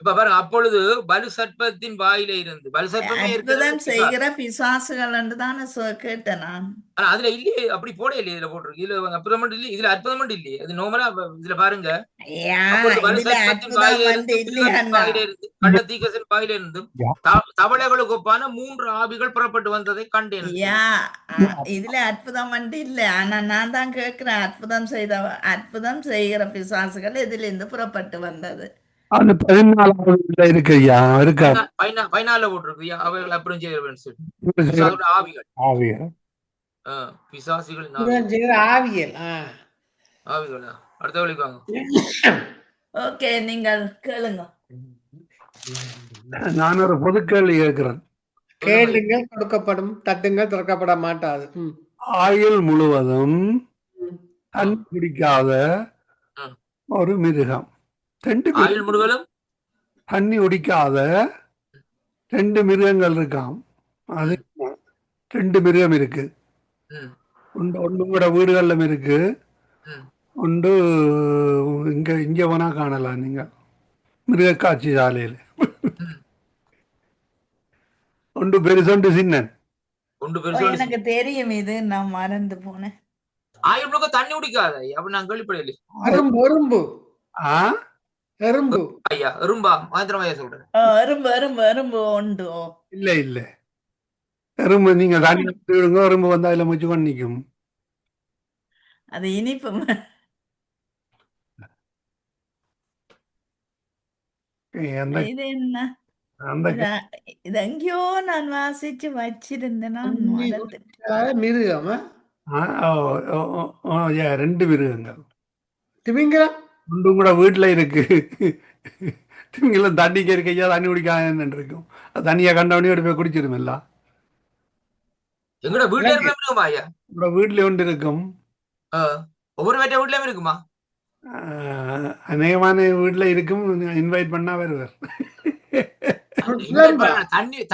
இப்ப பாருங்க, அப்பொழுது பலு சர்ப்பத்தின் வாயில இருந்து அற்புதம் செய்கிற பிசாசுகள் தானே கேட்டேன் நான். ஆனா அதுல இல்லையே, அப்படி போட இல்லையே. இதுல போட்டிருக்கு. இதுல அற்புதம் இல்லையே, இதுல அற்புதம் இல்லையே. அது நோமலா இதுல பாருங்க, கள்ளத்தீக்கசின் வாயில இருந்தும் தவளைகளுக்கு ஒப்பான 3 ஆவிகள் புறப்பட்டு வந்ததை கண்டேன். இதுல அற்புதம் இல்ல. ஆனா நான் தான் கேட்கிறேன், அற்புதம் செய்கிற பிசாசுகள் எதிலிருந்து புறப்பட்டு வந்தது? அது 14வது இருக்கு ஐயா. இருக்கா? 14 போட்டிருக்கு. அவைகள் அப்புறம் செய்கிற ஆவிகள். ஆவிகள் பிசாசுகள் ஆவியல். ஆவிகளா? அடுத்த வழிக்கு வாங்க. ஓகே, நீங்கள் கேளுங்க. நான் ஒரு பொது கேள்வி கேட்கிறேன். கேளுங்கள் கொடுக்கப்படும், தட்டுங்கள் திறக்கப்பட மாட்டாது. ஆயுள் முழுவதும் தண்ணி குடிக்காத ஒரு மிருகம். ஆயுள் முழுவதும் தண்ணி குடிக்காத 2 மிருகங்கள் இருக்காம். அது 2 மிருகம் இருக்கு. ஒன்று கூட வீடுகளிலும் இருக்கு, ஒன்று இங்க வேணா காணலாம் நீங்க மிருக காட்சி சாலையில். ஒன்று பெருசொண்டு சின்னன். எனக்கு தெரியும், இது நான் மறந்து போனேன். ஆயுள் முழுக்க தண்ணி குடிக்காத அப்படி நான் கேள்விப்படல. எறும்பு எறும்பு ஐயா, எறும்பா? மாத்திரமையா சொல்றேன். எறும்பு உண்டு. இல்ல இல்ல, எறும்பு நீங்க தண்ணி விடுங்க, எறும்பு வந்தா அதுல முச்சு கொண்டு நிக்கும். அது இனிப்பு. இது என்ன? இது எங்கேயோ நான் வாசிச்சு வச்சிருந்தேன், மிருகம். 2 மிருகங்கள். திமிங்கலம் ஒன்றும் கூட வீட்டுல இருக்கு. திமிங்கலம் தண்ணிக்கு இருக்கையா, தண்ணி குடிக்காதுன்னு இருக்கும். தண்ணியை கண்டவனே போய் குடிச்சிருமில்ல. எங்கட வீட்டுல இருக்குமா ஐயா? வீட்டுல ஒன்று இருக்கும். ஒவ்வொரு வீட்லயும் இருக்குமா? அநேகமான வீட்டுல இருக்கும். இன்வைட் பண்ணா வருவார்.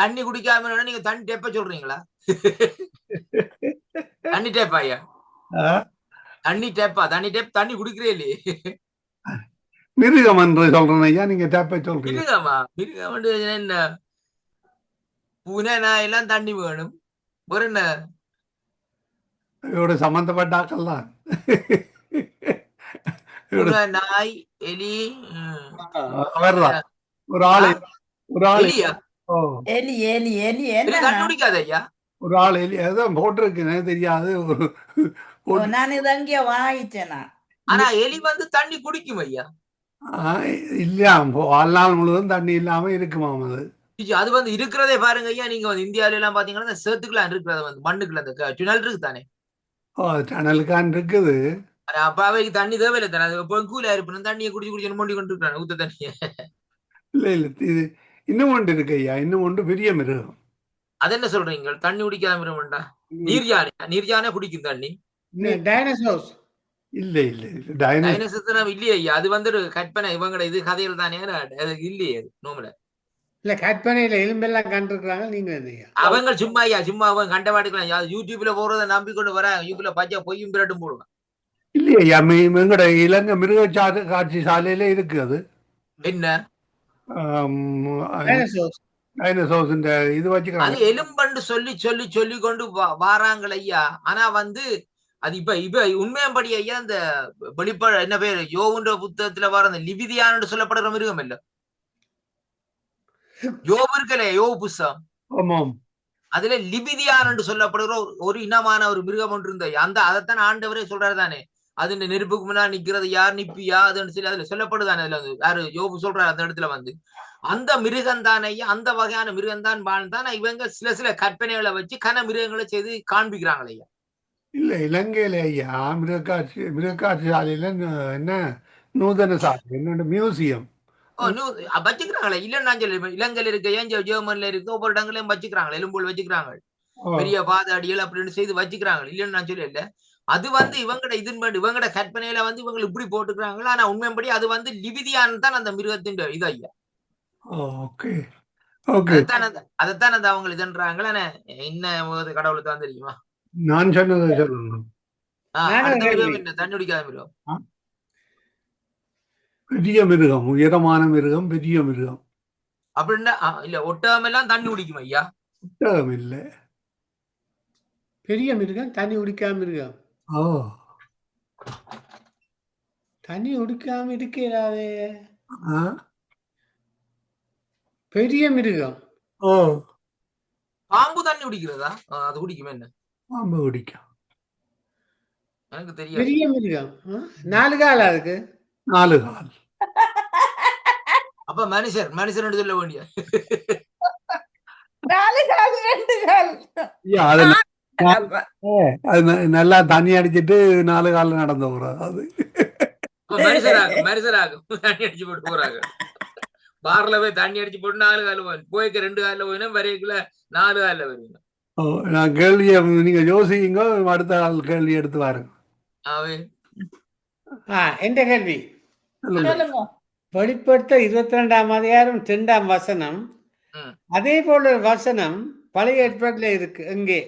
தண்ணி குடிக்காம நீங்க தண்ணி டேப்ப சொல்றீங்களா? தண்ணி டேப்பா ஐயா? தண்ணி டேப் தண்ணி குடிக்கிறே இல்லையே. மிருகம் என்று சொல்றேன் ஐயா, நீங்க டேப்ப சொல்றீங்க. மிருகம் என்ன? பூனை நாய் எல்லாம் தண்ணி வேணும். ஒரு என்ன இதோட சம்பந்தப்பட்டாக்கள்லாம் நாய் எலி அவர்தான் ஒரு ஆளு. எலியா? எலி தண்ணி குடிக்காத ஐயா? ஒரு ஆள் எலி அதான் போட்டிருக்கு, தெரியாது. நான் இதை அங்கே வாங்கிட்டேனா? ஆனா எலி வந்து தண்ணி குடிக்கும் ஐயா. இல்லையாம் வாழ்நாள் முழுவதும் தண்ணி இல்லாம இருக்குமாம் அது. அது வந்து இருக்கிறதே பாருங்க ஐயா, நீங்க வந்து இந்தியாவில எல்லாம் பாத்தீங்கன்னா இந்த சேத்துக்குலாம் இருக்கிறது வந்து மண்ணுக்குள்ள அந்த சுனல் இருக்கு தானே. டனலுக்கான் இருக்குது. அப்ப அவைக்கு தண்ணி தேவையில்லை தானே, அது எப்போ கூலா இருப்பணும், தண்ணியை குடிச்சு குடிச்சு மொண்டி கொண்டு இருக்காங்க ஊத்த தண்ணியை. இல்லை இல்லை, இது இன்னும் ஒன்று இருக்கு ஐயா, இன்னும் ஒன்று பெரிய மிருகம். அது என்ன சொல்றீங்க, தண்ணி குடிக்காத மிருகம்டா? நீர் யானை குடிக்கும் தண்ணி. டைனோசர்ஸ் இல்லை இல்லை இல்லை, டைனோசர் டைனோசர்ஸ் இல்லையே ஐயா, அது வந்து ஒரு கற்பனை, இவங்கட இது கதையில் தானே, அது இல்லையே அது நோமல. இல்ல கற்பனையில எலும்பெல்லாம் கண்டிருக்கிறாங்க. நீங்க என்னையா அவங்க சும்மா ஐயா, சும்மா அவங்க கண்டபாட்டுக்கலாம் யூடியூப்ல போறதை நம்பிக்கொண்டு வர, யூடியூப்ல பச்சை பொய்யும் பிரட்டும் போடுவாங்க. இல்லையா ஐயா, எங்கட இலங்கை மிருக காட்சி சாலையில இருக்கு அது. என்ன டைனோசர்ஸ்? டைனோசர்ஸ் இது அது வச்சுக்கிறாங்க. எலும்பண்டு சொல்லி சொல்லி சொல்லி கொண்டு வாராங்கள் ஐயா. ஆனா வந்து அது இப்ப உண்மையம்படி ஐயா, இந்த வெளிப்பட என்ன பேரு யோவுன்ற புத்தகத்துல வர அந்த லிபிதியான்னு சொல்லப்படுற மிருகம் இல்ல, யோவு இருக்கல, யோவு புஸ்தகம், ஆமாம், அதுல லிபிதியான் சொல்லப்படுகிற ஒரு இனமான ஒரு மிருகம் ஒன்று இருந்த அந்த அதைத்தான் ஆண்டவரே சொல்றாரு தானே. அது இந்த நெருப்புக்கு முன்னா நிக்கிறது யார், நிப்பியா அதுன்னு சொல்லி அதுல சொல்லப்படுதானே. அதுல வந்து யாரு யோபு சொல்றாரு அந்த இடத்துல வந்து அந்த மிருகம் தானே, அந்த வகையான மிருகம் தான் வாழ்ந்தான். இவங்க சில சில கற்பனைகளை வச்சு கன மிருகங்களை செய்து காண்பிக்கிறாங்களே ஐயா. இல்ல இலங்கையில ஐயா மிருகக்காட்சி சாலையில என்ன நூதன சாலை என்ன மியூசியம் வச்சுக்கிறாங்களே. இல்லன்னு நான் சொல்லி இலங்கையில இருக்க, ஏன் ஜெர்மன்ல இருக்கு, ஒவ்வொரு இடங்களையும் வச்சுக்கிறாங்க, எலும்போல் வச்சுக்கிறாங்க, பெரிய பாத அடிகள் அப்படின்னு செய்து வச்சுக்கிறாங்க. இல்லன்னு நான் சொல்லல. அது வந்து இவங்கட இதன்படி இவங்கட கற்பனையில வந்து இவங்க இப்படி போட்டுக்கிறாங்களா. ஆனா உண்மைப்படி அது வந்து லிபிதியான் தான் அந்த மிருகத்தின் இது ஐயா. ஓகே ஓகே, அதைத்தான் அந்த அவங்க இதுன்றாங்களே. என்ன கடவுளுக்கு தான் தெரியுமா. நான் சொன்னதை சொல்லணும். அடுத்த மிருகம் என்ன, தண்ணி குடிக்காத மிருகம். பெரிய மிருகம், உயரமான மிருகம், பெரிய மிருகம். அப்படின்னா இல்ல, ஒட்டகம் எல்லாம் தண்ணி குடிக்கும் ஐயா. புத்தகம் இல்லை, பெரிய மிருகம் தண்ணி குடிக்காம மிருகம். ஓ தண்ணி குடிக்காம இருக்கிறாதே, ஆ பெரிய மிருகம். ஓ பாம்பு தண்ணி குடிக்கிறதா? அது குடிக்குமே என்ன, பாம்பு குடிக்கும். எனக்கு தெரியாது. பெரிய மிருகம் 4 கால், அதுக்கு 4 கால். அப்ப மனுஷன் சொல்ல வேண்டிய 4 கால் 2 கால். ஐயா, அது நல்லா தண்ணி அடிச்சிட்டு 4 காலில் நடந்து போறாது அது. மனுஷராகும் தண்ணி அடிச்சு போட்டு போறாங்க. பார்ல போய் தண்ணி அடிச்சு போட்டு 4 கால போய்க்க 2 காலில் போயினா வரைக்குள்ள 4 காலில் வருவீங்க. நான் கேள்வியை நீங்க யோசிங்க, அடுத்த கால் கேள்வி எடுத்து பாருங்க. எந்த கேள்வி சொல்லுங்க. வெளிப்படுத்த 22ஆம் அதிகாரம் 2ஆம் வசனம். அதே போல ஒரு வசனம் பழைய ஏற்பாட்டில் இருக்கு. எங்கே?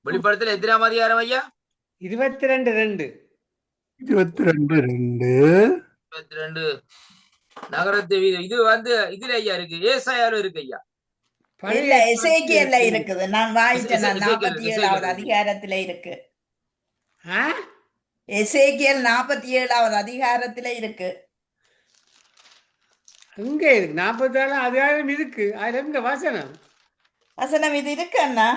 வெளிப்படத்துல எத்தனாம் அதிகாரம் ஐயா? 22:2. 22:2 நகரத்து இது வந்து இதுல ஐயா இருக்கு, ஏசாயால இருக்கு ஐயா. இல்ல, எசேக்கியேல்ல இருக்குது. நான் வாசிச்சேன், 47வது அதிகாரத்துல இருக்கு. எசேக்கியேல் 47வது அதிகாரத்துல இருக்கு. இங்க இருக்கு 44 அதிகாரம் இருக்கு. அதுல எங்க வசனம் இது இருக்கு அண்ணா.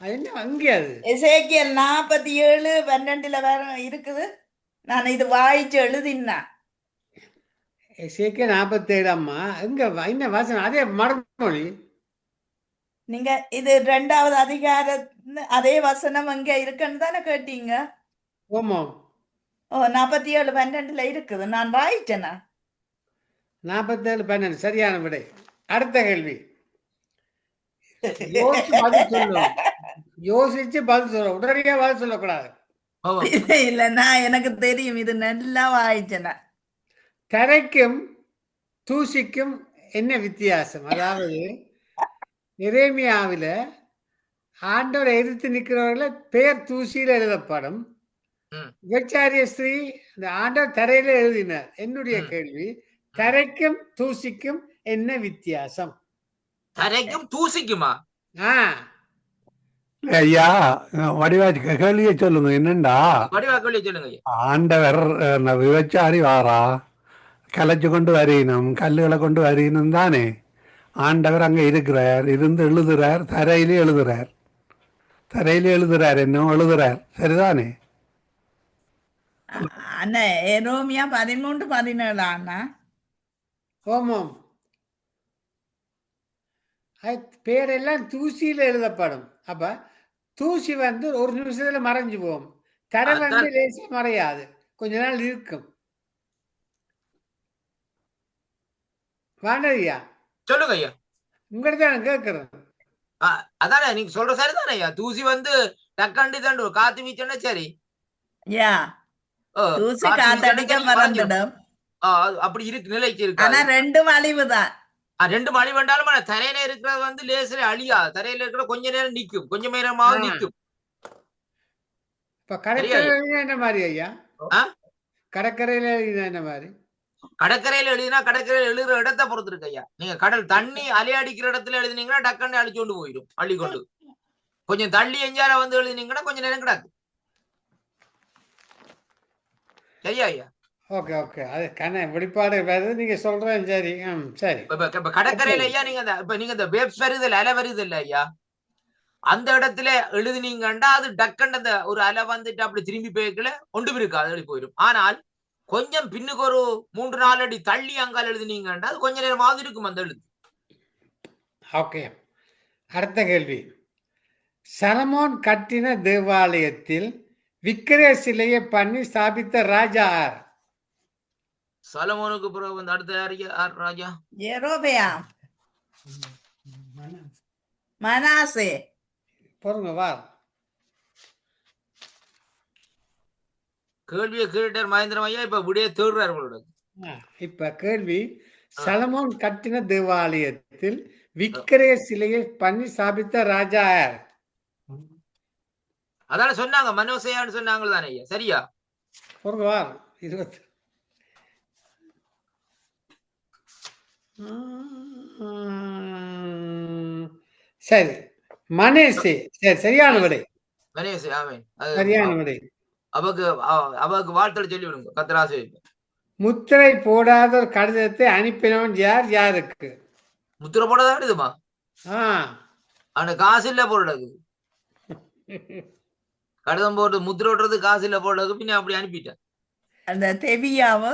என்ன அங்கே? அது எசேக்கியேல் 47:12 வேற இருக்குது. நான் இது வாய்ச்சு எழுதினா. எசேக்கியேல் 47 அம்மா எங்க என்ன வசனம்? அதே மரமொழி. நீங்க இது 2வது அதிகார அதே வசனம் அங்க இருக்குன்னு தானே கேட்டீங்க? ஓமாம். 47:12 இருக்குது. நான் வாய்ச்சேனா? 47:12 சரியான விடை. அடுத்த கேள்வி. யோசிச்சு பதில் சொல்ல, உடனடியா பதில் சொல்லக்கூடாது. இல்லன்னா எனக்கு தெரியும், இது நல்லா வாய்ச்சேனா. தரைக்கும் தூசிக்கும் என்ன வித்தியாசம்? அதாவது எரேமியாவில ஆண்டவரை எதிர்த்து நிற்கிறவர்கள பேர் தூசியில எழுதப்படும். விபச்சாரிய ஸ்ரீ இந்த ஆண்டவர் தரையில எழுதினார். என்னுடைய கேள்வி, தரைக்கும் தூசிக்கும் என்ன வித்தியாசம்? தரைக்கும் தூசிக்குமா? ஐயா, வடிவாச்சு கேள்வியை சொல்லுங்க. என்னண்டா சொல்லுங்க. ஆண்டவர் விபச்சாரி வாரா, கலைச்சு கொண்டு வரையணும், கல்லுகளை கொண்டு வரையணும் தானே. ஆண்டவர் அங்க இருக்கிறார், இருந்து எழுதுறார், தரையிலே எழுதுறார், என்ன எழுதுறார், சரிதானே? அண்ணா எரோமியா 13:17 அண்ணா. ஓமம் பேரெல்லாம் தூசியில எழுதப்படும். அப்ப தூசி வந்து ஒரு நிமிஷத்துல மறைஞ்சு போகும். தரை வந்து அதான் லேசா மறையாது, கொஞ்ச நாள் இருக்கும். வானதியா சொல்லுங்க ஐயா. உங்கள்கிட்ட தான் நான் கேட்கிறேன். அதானே நீங்க சொல்ற சரிதானே ஐயா. தூசி வந்து டக்கண்டி தண்டு காத்து வீச்சோன்னா சரி. யா தூசி காத்து காத்தடிக்க வீச்சோன்னா மறைஞ்சிடும். மறந்துடும். அப்படி இருக்கு, நிலைக்கு ஆனா இருக்காது. 2 அழிவுதான். 2 மழை வேண்டாலும் தரையில இருக்கிறது வந்து லேசில அழியா. தரையில இருக்கிற கொஞ்ச நேரம் நிக்கும், கொஞ்ச நேரமாவது நிக்கும். இப்ப கடற்கரையில என்ன மாதிரி ஐயா? ஆ? கடற்கரையில என்ன மாதிரி? கடற்கரையில எழுதினா கடற்கரையில எழுதுற இடத்தை பொறுத்து இருக்கு ஐயா. நீங்க கடல் தண்ணி அலையடிக்கிற இடத்துல எழுதினீங்கன்னா டக்குன்னு அழிச்சு கொண்டு போயிடும், அள்ளிக்கொண்டு. கொஞ்சம் தள்ளி எஞ்சால வந்து எழுதினீங்கன்னா கொஞ்சம் நேரம் கிடக்கு. சரியா ஐயா? ஓகே ஓகே, அது வெளிப்பாடு வருது நீங்க சொல்றேன். சரி சரி. இப்ப கடற்கரையில ஐயா நீங்க இப்ப நீங்க இந்த வேப்ஸ் வருது இல்ல, அலை வருது இல்ல ஐயா, அந்த இடத்துல எழுதுனீங்கன்னா அது டக்குன்னு அந்த ஒரு அலை வந்துட்டு அப்படி திரும்பி போய்க்கல ஒன்று இருக்காது, எழுதி போயிடும். ஆனால் கொஞ்சம் பின்னுக்கு ஒரு 3-4 அடி தள்ளி அங்கால எழுதுனீங்கன்னா அது கொஞ்ச நேரமாவது இருக்கும் அந்த எழுது. ஓகே, அடுத்த கேள்வி. சலமோன் கட்டின தேவாலயத்தில் விக்கிரக சிலையை பண்ணி ஸ்தாபித்த ராஜா யார்? சலமோனுக்கு பிறகு வந்து அடுத்த ராஜா யெரொபெயாம், மனாசே. பொறுங்க வா. கேள்வியை கேட்டார் மகேந்திரம் ஐயா. இப்ப விடைய தேடுறார் உங்களோட. இப்ப கேள்வி, சலமோன் கட்டின தேவாலயத்தில் விக்கிரக சிலையை பண்ணி ஸ்தாபித்த ராஜா யார்? அதான சொன்னாங்க, மனோசையான்னு சொன்னாங்க தானே ஐயா. சரியா? பொறுங்க வா. 20 சரி, மனேசே. சரி, சரியான விடை. மனேசே, ஆமென். சரியான விடை. அவருக்கு வாழ்த்தல் சொல்லி விடுங்க. கத்தராசு முத்திரை போடாத ஒரு கடிதத்தை அனுப்பினவன் யார்? யாருக்கு? முத்திரை போடதான் எடுதுமா? ஆனா காசு இல்ல போடுறது. கடிதம் போட்டு முத்திரை ஓட்டுறது காசு இல்ல போடுறது. பின்ன அப்படி அனுப்பிட்டேன். அந்த தெவியாவோ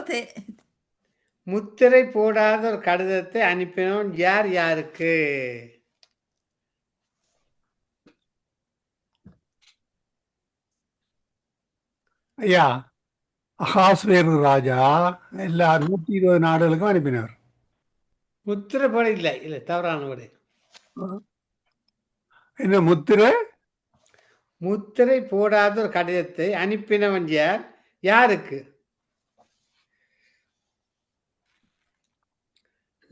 முத்திரை போடாத ஒரு கடிதத்தை அனுப்பினவன் யார்? யாருக்கு? ஐயா, அகாஸ்வேரு ராஜா எல்லா 120 நாடுகளுக்கும் அனுப்பினார். முத்திரை போட இல்லை, இல்லை, தவறான விடை. என்ன முத்திரை? முத்திரை போடாத ஒரு கடிதத்தை அனுப்பினவன் யார்? யாருக்கு?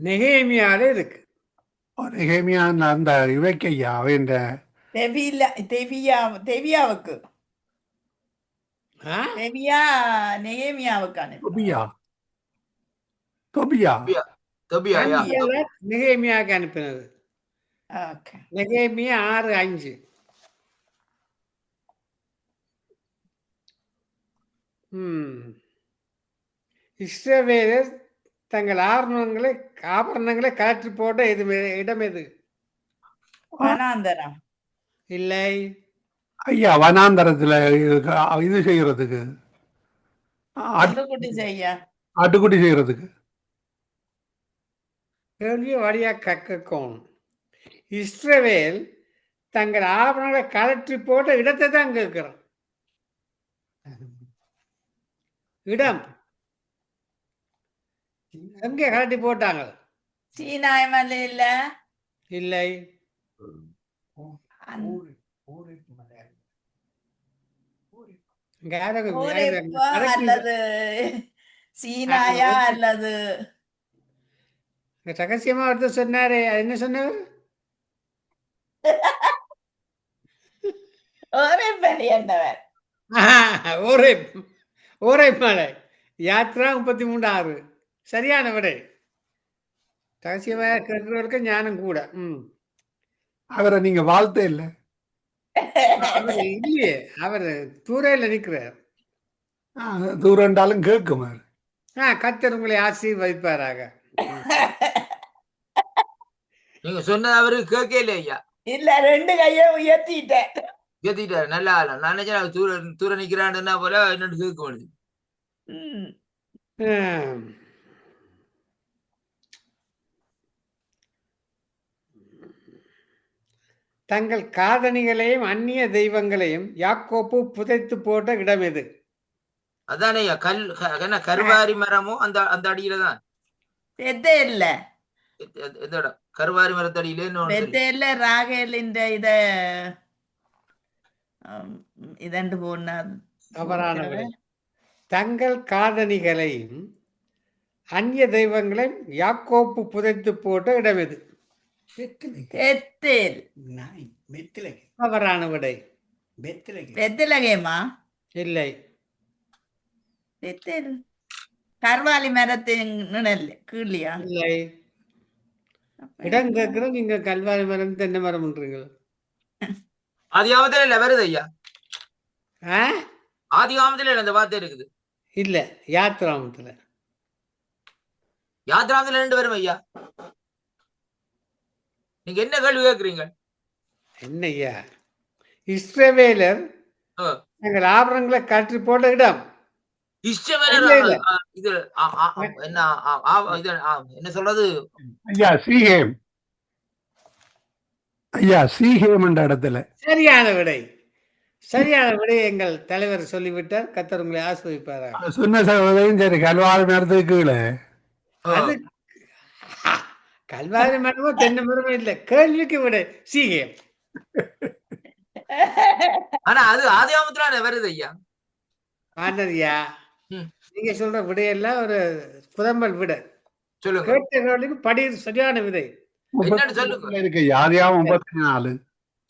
நெகேமியால இருக்கு. நெகேமியான் அந்த இவைக்கையா என்ற தெவியாவுக்கு. தெவியா நெகேமியாவுக்கு தொபியா தொபியா நெகேமியாவுக்கு அனுப்பினது. நெகேமியா 6:5. இஸ்ரவேலர் தங்கள் ஆபரணங்களை கலற்றி போட்ட இடம் எது? வனாந்தரம். இல்லை ஐயா, வனாந்தரத்துல இது செய்யறதுக்கு, ஆட்டுக்குட்டி செய்யறதுக்கு. கேள்வியை வழியா கக்கணும். இஸ்ரவேல் தங்கள் ஆபரணங்களை கலற்றி போட்ட இடத்தை தான் கேட்கிறோம். இடம் எங்கே கலட்டி போட்டாங்க? சீனாய் மலையில இல்லை. அல்லது சீனாயா அல்லது ரகசியமா ஒருத்தர் சொன்னாரு. என்ன சொன்னவர்? ஓரே மலை யாத்ரா 33:6. சரியான விடை. ரகசியமாக கேட்கிறவருக்கு ஞானம் கூட. அவரை நீங்க வாழ்த்தே இல்லை. இல்லையே, அவர் தூரையில நிற்கிறார். தூரண்டாலும் கேட்கும். கர்த்தர் உங்களை ஆசீர்வதிப்பாராக. நீங்க சொன்னது அவருக்கு கேட்கல ஐயா. இல்ல, 2 கையை உயர்த்திட்டாரு. நல்லா நான் நினைச்சேன் தூர நிக்கிறான்னு போல என்னன்னு கேட்க வேண்டியது. ம். ஆம். தங்கள் காதணிகளையும் அந்நிய தெய்வங்களையும் யாக்கோப்பு புதைத்து போட்ட இடம் எது? அதானே ஐயா என்ன கருவாரி மரமும் அந்த அந்த அடியில தான். பெத்தேல்ல எந்த இடம்? கருவாரி மரத்தடியிலே இன்னொன்னு சொல்லி. பெத்தேல்ல ராகேலின் இத இதண்டு போன தவறான விடை. தங்கள் காதணிகளையும் அந்நிய தெய்வங்களையும் யாக்கோப்பு புதைத்து போட்ட இடம் எது? பெத்தேல் தவறான விடை. பெத்தலகேமா இல்லை. பெத்தேல் கர்வாலி மரத்தின் நிழல் கீழியா? இல்லை. இடம் கேட்கிற நீங்க கல்வாரி மரம் தென்னை மரம்ன்றீங்க. ஆதிகாமத்துல இல்ல வருது ஐயா. ஆ? ஆதிகாமத்துல இல்ல இந்த வார்த்தை இருக்குது. இல்ல, யாத்ராமத்துல. யாத்ராமத்துல 2 வரும் ஐயா. நீங்க என்ன கேள்வி கேட்கிறீங்க? என்னய்யா, இஸ்ரவேலர் ஆ. தங்கள் ஆபரணங்களை கற்றி போட்ட இடம். இஷ்டவேலர் இல்ல, இல்ல. இது என்ன இது என்ன சொல்றது? ஐயா சீகேம். ஐயா சீகேம் என்ற இடத்துல. சரியான விடை. சரியான விடை எங்கள் தலைவர் சொல்லிவிட்டார். கர்த்தர் உங்களை ஆஸ்வதிப்பாராக. சொன்ன சகோதரியும் சரி கல்வாரி மரத்துக்கு கீழே. அது கல்வாரி மரமோ தென்னை மரமோ இல்ல. கேள்விக்கு விடை சீகம். ஆனா அது ஆதிகாமத்துல வருது ஐயா. ஆனதியா, ம். நீங்க சொல்ற விடையெல்லாம் ஒரு புதம்பல் விடை. சொல்லுங்க. கேட்ட கேள்விக்கு படி சரியான விடை. என்னன்னு சொல்லுங்க. இருக்கு யாதியாவும் 34.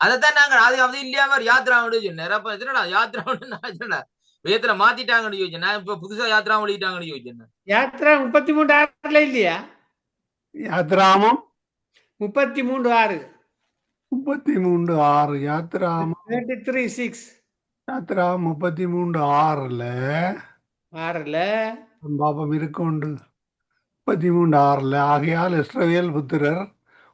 அதைத்தான் நாங்க ஆதிகாமத்துல இல்லையா யாத்ராமணி சொன்னேன். அப்ப என்னடா யாத்ராமணி நான் சொன்னேன். வேதத்துல மாத்திட்டாங்கன்னு யோசிச்சேன். நான் இப்ப புதுசா யாத்ராமணி வெளியிட்டாங்கன்னு யோசிச்சேன். யாத்ரா 33:6 இல்லையா? யாத்ராமம் 33:6. 33:6. யாத்ராமம் 33:6. யாத்ரா 33:6ல 6ல பாபம் இருக்குண்டு 33:6ல ஆகையால் இஸ்ரவேல் புத்திரர்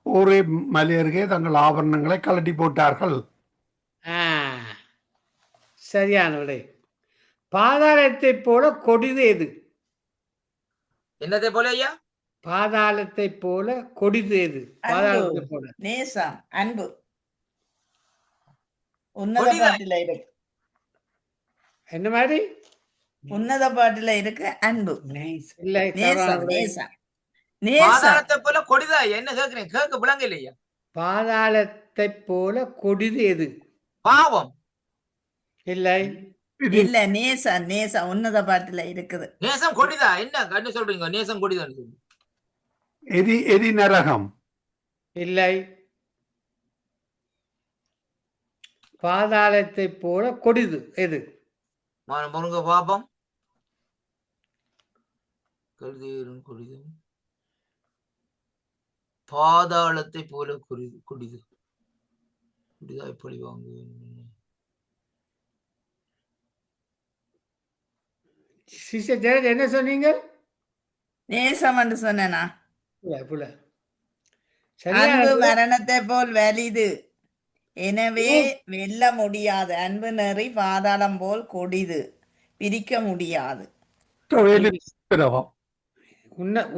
ஒரே மலையருகே தங்கள் ஆபரணங்களை கழட்டி போட்டார்கள். சரியான விடை. பாதாளத்தை போல கொடிது எது? என்னதை போல ஐயா? பாதாளத்தை போல கொடிது எது? பாதாளத்தை போல நேசம், அன்பு. உன்னத கொடிதா? பாட்டில இருக்கு. என்ன மாதிரி? உன்னத பாட்டில இருக்கு அன்பு. இல்லை, தவறான நேசம், விடை. நேசம், நேசம். பாதாளத்தை போல கொடிதா? என்ன கேட்கிறேன்? கேட்க விளங்க இல்லையா? பாதாளத்தை போல கொடிது எது? பாவம். இல்லை. இல்ல, நேசம், நேசம் உன்னத பாட்டில இருக்குது. நேசம் கொடிதா? என்ன சொல்றீங்க? நேசம் கொடிதான் சொல்லி. எரி நரகம். இல்லை. பாதாளத்தை போல கொடிது எது? முருங்க பாபம் கருதேரும் கொடிது. பாதாளத்தை போல கொடிது கொடிதாய் பழி வாங்கு. சிஸ்டர் ஜெயலலிதா என்ன சொன்னீங்க? நேசம் என்று சொன்னேனா? புல. அன்பு சரியான மரணத்தை போல் வலிது, எனவே வெல்ல முடியாது. அன்பு நெறி பாதாளம் போல் கொடிது, பிரிக்க முடியாது. பிரபம்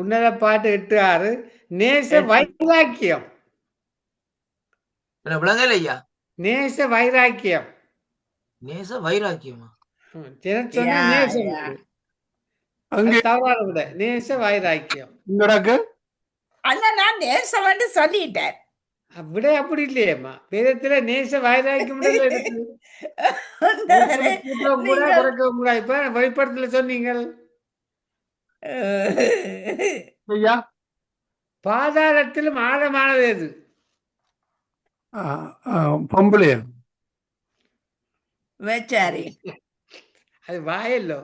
உன்னத பாட்டு 8:6. நேச வைராக்கியம். என்ன விளங்கல ஐயா? நேச வைராக்கியம். நேச வைராக்கியமா? சொன்னா யா, நேசம். யா. அங்கே தவறான விட. நேச வைராக்கியம் இங்கடக்கு அல்ல, நான் நேசம் என்று சொல்லிட்டேன். விட அப்படி இல்லையேம்மா. வேதத்துல நேச வைராக்கியம் கூட இருக்குது. கூட்டவும் கூட குறைக்கவும் கூட. இப்ப வெளிப்படத்துல சொன்னீங்க ஐயா பாதாளத்திலும் ஆழமானது எது? பொம்பளையர். வேச்சாரி. அது வாயல்லோ.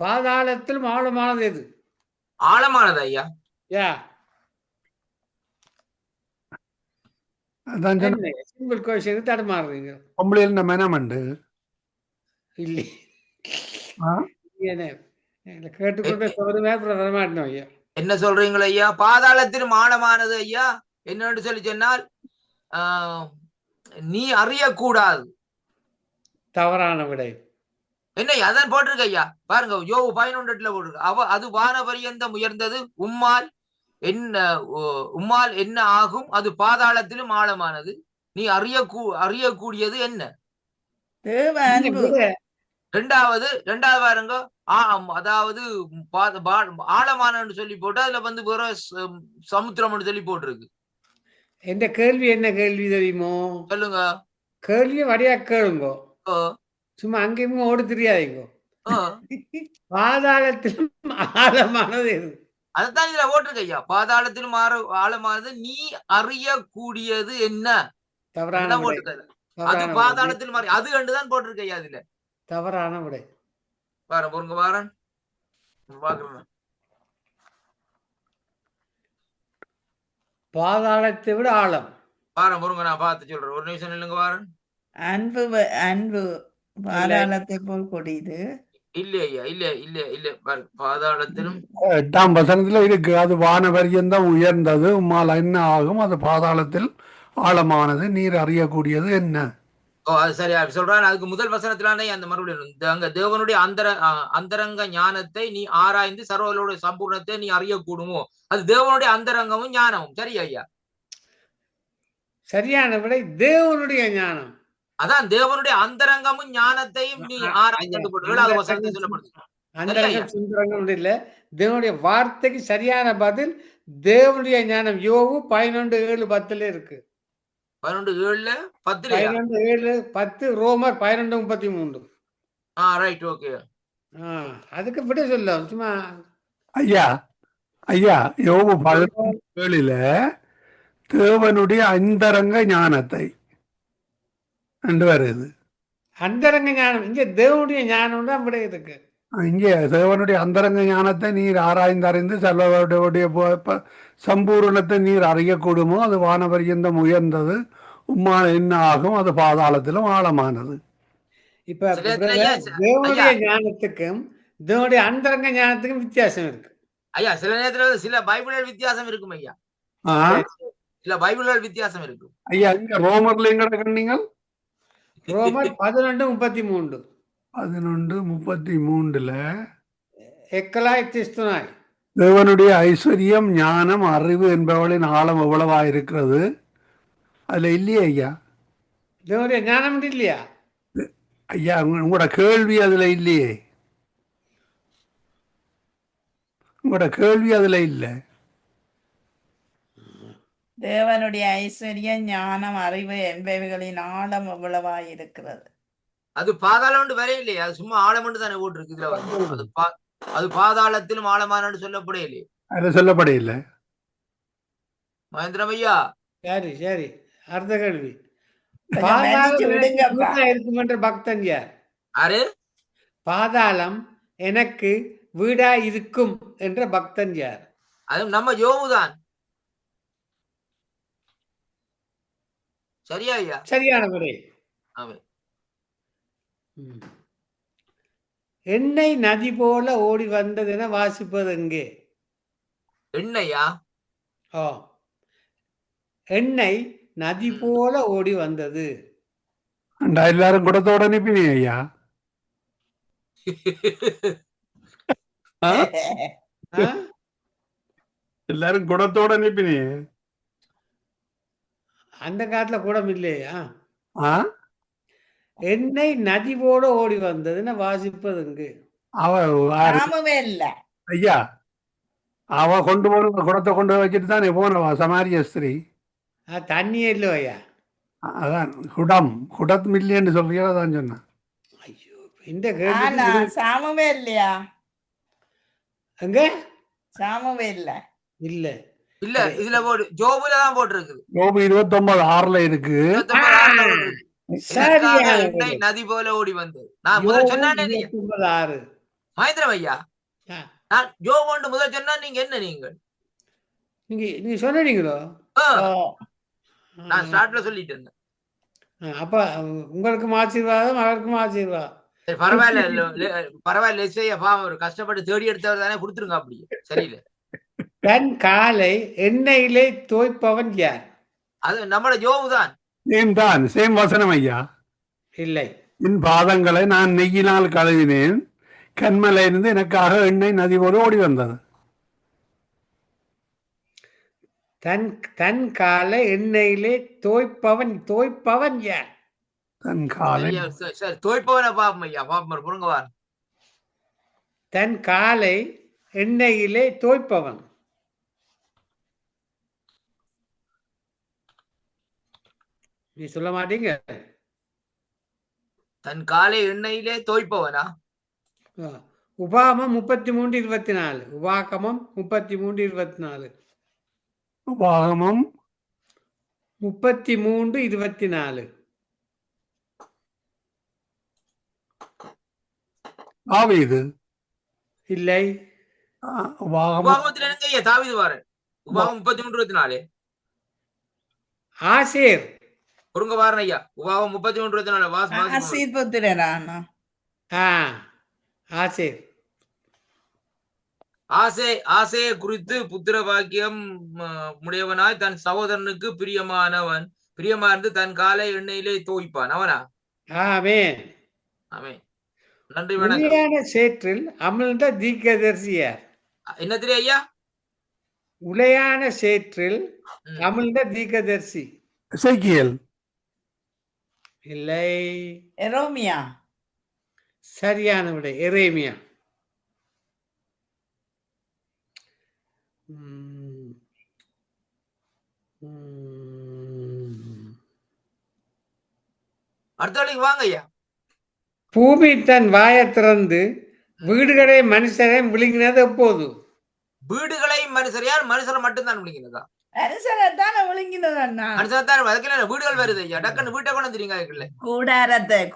பாதாளத்திலும் ஆழமானது எது? ஆழமானது ஐயா. யா, அதான் சொன்ன சிம்பிள் கொஸ்டின் தடுமாறுறீங்க. பொம்பளையர் மெனமண்டு. இல்லை, கேட்டுக்கொண்டு சொல்றமே வரமாட்டோம் ஐயா. என்ன சொல்றீங்களா ஐயா? பாதாளத்திலும் ஆழமானது ஐயா என்னன்னு சொல்லி சொன்னால் நீ அறியக்கூடாது. தவறான விடை. என்ன அதான் போட்டிருக்கு ஐயா பாருங்க யோபு 11:8 போட்டிருக்கு அது வான பரியந்தம் உயர்ந்தது உம்மால் என்ன ஆகும் அது பாதாளத்திலும் ஆழமானது நீ அறியக்கூடியது என்ன தேவ அன்பு ரெண்டாவது பாருங்க அதாவது ஆழமானன்னு சொல்லி போட்டு அதுல வேற சமுத்திரம்னு சொல்லி போட்டிருக்கு. எந்த கேள்வி என்ன கேள்வி தெரியுமோ சொல்லுங்க. கேள்வியை வடியா கேளுங்கோ, சும்மா அங்கேயும் ஓடு தெரியாதீங்க. பாதாளத்திலும் ஆழமானது எது? அதுதான் இதுல போட்டிருக்கு ஐயா. பாதாளத்திலும் ஆழமானது நீ அறியக்கூடியது என்ன? தவறான போட்டிருக்காரு. அது பாதாளத்தில் மாறி அது கண்டுதான் போட்டிருக்கு ஐயா. அதுல தவறான விடை. வாரன் பாக்குறேன். பாதாளத்தை விட ஆழம். பொருங்க நான் பார்த்து சொல்றேன். ஒரு நிமிஷம் இல்லைங்க வாரன். அன்பு பாதாளத்தை போல் கொடிது. இல்ல ஐயா, இல்ல பாதாளத்திலும் 8ஆம் வசனத்துல இருக்கு, அது வானவரியந்தான் உயர்ந்தது உம்மால் என்ன ஆகும் அது பாதாளத்தில் ஆழமானது நீர் அறியக்கூடியது என்ன. அது சரியா சொல்றான். அதுக்கு முதல் வசனத்திலானே அந்த மறுபடியும் அங்க தேவனுடைய அந்தரங்க ஞானத்தை நீ ஆராய்ந்து சர்வர்களுடைய சம்பூர்ணத்தை நீ அறியக்கூடுமோ, அது தேவனுடைய அந்தரங்கமும் ஞானமும். சரியா ஐயா? சரியான விடை தேவனுடைய ஞானம். அதான் தேவனுடைய அந்தரங்கமும் ஞானத்தையும் நீ ஆராய்ந்து இல்ல, தேவனுடைய வார்த்தைக்கு சரியான பதில் தேவனுடைய ஞானம். யோபு 11:7-10 இருக்கு. 11:7-10 ரோமர் 12:33. Right, okay. அதுக்கு விட சொல்ல சும்மா ஐயா யோபு 11:7 தேவனுடைய அந்தரங்க ஞானத்தை என்று வருது. அந்தரங்க ஞானம் இங்க தேவனுடைய ஞானம் தான் விட இருக்கு. இங்கே தேவனுடைய அந்தரங்க ஞானத்தை நீர் ஆராய்ந்தறிந்து செல்வருடைய சம்பூரணத்தை நீர் அறியக்கூடுமோ அது வானவரியந்தம் உயர்ந்தது உம்மா என்ன ஆகும் அது பாதாளத்திலும் ஆழமானது. இப்ப தேவனுடைய ஞானத்துக்கும் தேவனுடைய அந்தரங்க ஞானத்துக்கும் வித்தியாசம் இருக்கு ஐயா. சில நேரத்துல சில பைபிள் வித்தியாசம் இருக்கும் ஐயா. சில பைபிள் வித்தியாசம் இருக்கும் ஐயா. இங்க ரோமர்ல எங்க கண்டீங்க? ரோமர் 11:33. 11:33 எக்கலாய்திஸ்துனாய் தேவனுடைய ஐஸ்வர்யம் ஞானம் அறிவு என்பவளின் ஆழம் எவ்வளவா இருக்கிறது அதுல இல்லையா ஐயா? தேவனுடைய ஞானம் இல்லையா ஐயா? உங்களோட கேள்வி அதுல இல்லையே. உங்களோட கேள்வி அதுல இல்ல. தேவனுடைய ஐஸ்வர்யம் ஞானம் அறிவு என்பவைகளின் ஆழம் எவ்வளவாய் இருக்கிறது. அது பாதாளம் வர இல்லையா? அது சும்மா ஆழம் தானே போட்டிருக்கு இதுல. அது பாதாளத்திலும் ஆழமானு சொல்லப்பட இல்லையே. அதுல சொல்லப்பட இல்ல. மகேந்திரம் ஐயா, சரி அடுத்த கேள்வி. இருக்கும் என்ற பக்தன் யார்? யாரு? பாதாளம் எனக்கு வீடா இருக்கும் என்ற பக்தன் யார்? அது நம்ம யோபுதான். சரியா ஐயா? சரியான விடை. எண்ணெய் நதி போல ஓடி வந்தது என வாசிப்பது எங்கே? எண்ணெயா? எண்ணெய் நதி போல ஓடி வந்தது. எல்லாரும் குடத்தோட அனுப்பினே ஐயா. எல்லாரும் குடத்தோட அனுப்பினே. அந்த காட்டுல குடம் இல்லையா? எண்ணெய் நதி போல ஓடி வந்ததுன்னு வாசிப்பது எங்கு? ஐயா அவ கொண்டு போன குடத்தை கொண்டு வச்சுட்டு தானே போனவா சமாரிய ஸ்திரீ. தண்ணியே இல்லையா? அதான் குடம் இல்லைன்னு சொல்றீங்களா? தான் சொன்னேன். ஐயோ, இந்த கேள்வி சாமவே இல்லையா? அங்க சாமவே இல்ல. இல்ல இதுல போடு ஜோபுல தான் போட்டிருக்கு. ஜோபு 29:6 இருக்கு. நதி போல ஓடி வந்தது. நான் முதல் சொன்னேன் மகேந்திரம் ஐயா. நான் ஜோபு முதல் சொன்னா நீங்க என்ன நீங்க சொன்னீங்களோ? நான் ஸ்டார்ட்ல சொல்லிட்டு இருந்தேன். அப்ப உங்களுக்கும் ஆசீர்வாதம் அவருக்கும் ஆசீர்வாதம். பரவாயில்ல. ஒரு கஷ்டப்பட்டு தேடி எடுத்தவர் தானே கொடுத்துருங்க. அப்படி சரியில்லை. தன் காலை எண்ணெயிலே தோய்ப்பவன் யார்? அது நம்மளோட யோபுதான். சேம் வசனம் ஐயா. இல்லை, என் பாதங்களை நான் நெய்யினால் கழுவினேன், கண்மலையிலிருந்து எனக்காக எண்ணெய் நதி போல ஓடி வந்தது. தன் காலை எண்ணெயிலே தோய்ப்பவன் யார்? தன் காலை ஐயா, சரி தோய்ப்பவனை பாப்போம் ஐயா, பாப்போம் புரிங்க வார். தன் காலை எண்ணெயிலே தோய்ப்பவன். நீ சொல்ல மாட்டீங்க? தன் காலை எண்ணெயிலே தோய்ப்பவனா? உபாகமம் 33:24. உபாகமம் 33:24. உபாகமம் 33:24. தாவீது. இல்லை. உபாகமம் உபாகமத்துல என்னங்க ஐயா தாவீது வாரு? உபாகமம் 33:24. ஆசேர். புரிங்க வாரன் ஐயா, உபாகமம் 33:24 வாசி. ஆசீர் புத்திரரானா? ஆசேர். ஆசையை குறித்து புத்திர பாக்கியம் உடையவனாய் தன் சகோதரனுக்கு பிரியமானது தன் காலை எண்ணெயிலே தோய்ப்பான் அவனா? ஆமென். ஆமென். நன்றி வணக்கம். உளையான சேற்றில் அமிழ்ந்த தீர்க்கதரிசியார். என்னத்திலே ஐயா? உளையான சேற்றில் அமிழ்ந்த தீர்க்கதரிசி. எசேக்கியேல். இல்லை. எரோமியா. சரியான விடை எரேமியா. அடுத்த வாங்க ஐயா. பூமி தன் வாயை திறந்து வீடுகளை மனுஷரை விழுங்கினது எப்போது? வீடுகளை மனுஷரை மட்டும்தான் விழுங்கினதா? மனுஷனைத்தானே விழுங்கினதண்ணா. மனுஷன் அதுக்கு வீடுகள் வருது ஐயா, டக்குன்னு வீட்டை கொண்டு வந்துறீங்க.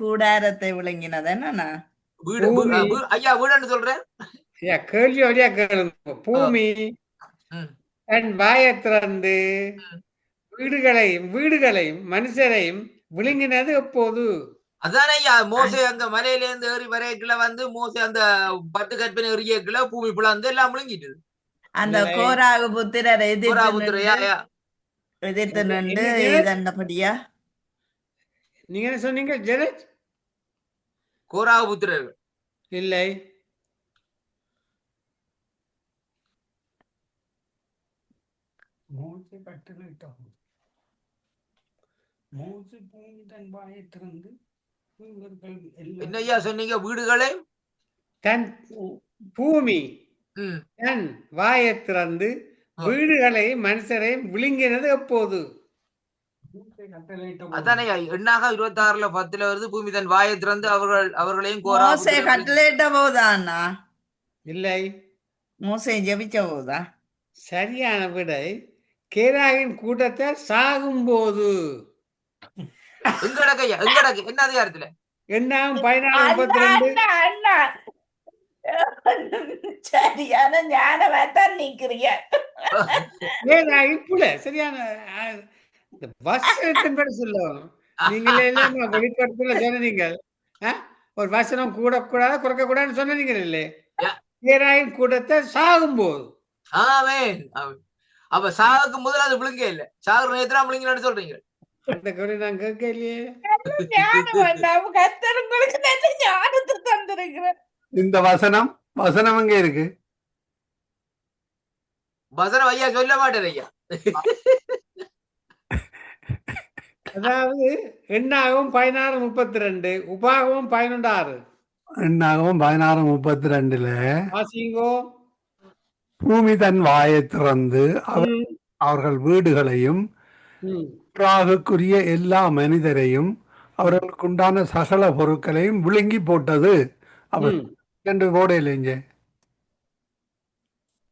கூடாரத்தை விழுங்கினது என்னண்ணா? ஐயா வீடுன்னு சொல்றேன். கேள்வி வழியா கேளுங்க. பூமி தன் வாயை திறந்து வீடுகளையும் மனுஷரையும் விழுங்கினது எப்போது? அதானே ஐயா, மோசே அங்க மலையில இருந்து ஏறி வரைக்குள்ள வந்து மோசே அந்த 10 கற்பனை எறியக்குள்ள பூமி பிளந்து எல்லாம் முழுங்கிட்டு அந்த கோராகு புத்திரர் எதிர்த்து நின்று இதண்டபடியா? நீங்க என்ன சொன்னீங்க ஜெரத்? கோராகு புத்திரர்கள் இல்லை. என்னையா சொன்னீங்க? வீடுகளை தன் பூமி தன் வாயை திறந்து வீடுகளை மனுஷரை விழுங்கினது எப்போது? அதானே எண்ணாக 26:10 வருது. பூமி தன் வாயை திறந்து அவர்களையும் மோசே கட்டளையிட்ட போதாண்ணா? இல்லை. மோசே ஜெபிச்ச போதா? சரியான விடை கேராகின் கூட்டத்தை சாகும் போது. என்ன அதிகாரத்துல? எண்ணாம் 14:32. சரியான ஞானமாத்தான் நிக்கிறீங்க. சரியான வசனத்தின்படி சொல்லணும். நீங்களே வெளிப்படுத்தல சொன்னீங்க. ஒரு வசனம் கூட கூடாது குறைக்க கூடாதுன்னு சொன்னீங்க இல்லையே. கேராயின் கூட்டத்தை சாகும் போது. அப்ப சாகுக்கு முதல்ல அது விழுங்க இல்ல, சாகுற நேரத்துல விழுங்கன்னு சொல்றீங்க. அந்த கவலை நான் கேட்கலையே. இந்த வசனம் அங்கே இருக்கு. வசனம் ஐயா சொல்ல மாட்டேன் ஐயா. அதாவது எண்ணாகவும் 16:32, உபாகமும் 11:6. எண்ணாகவும் 16:32 வாசிங்கோ. பூமி தன் வாயை திறந்து அவர்கள் வீடுகளையும் பிராகுக்குரிய எல்லா மனிதரையும் அவர்களுக்கு உண்டான சகல பொருட்களையும் விழுங்கி போட்டது. என்று போட இல்லைங்க,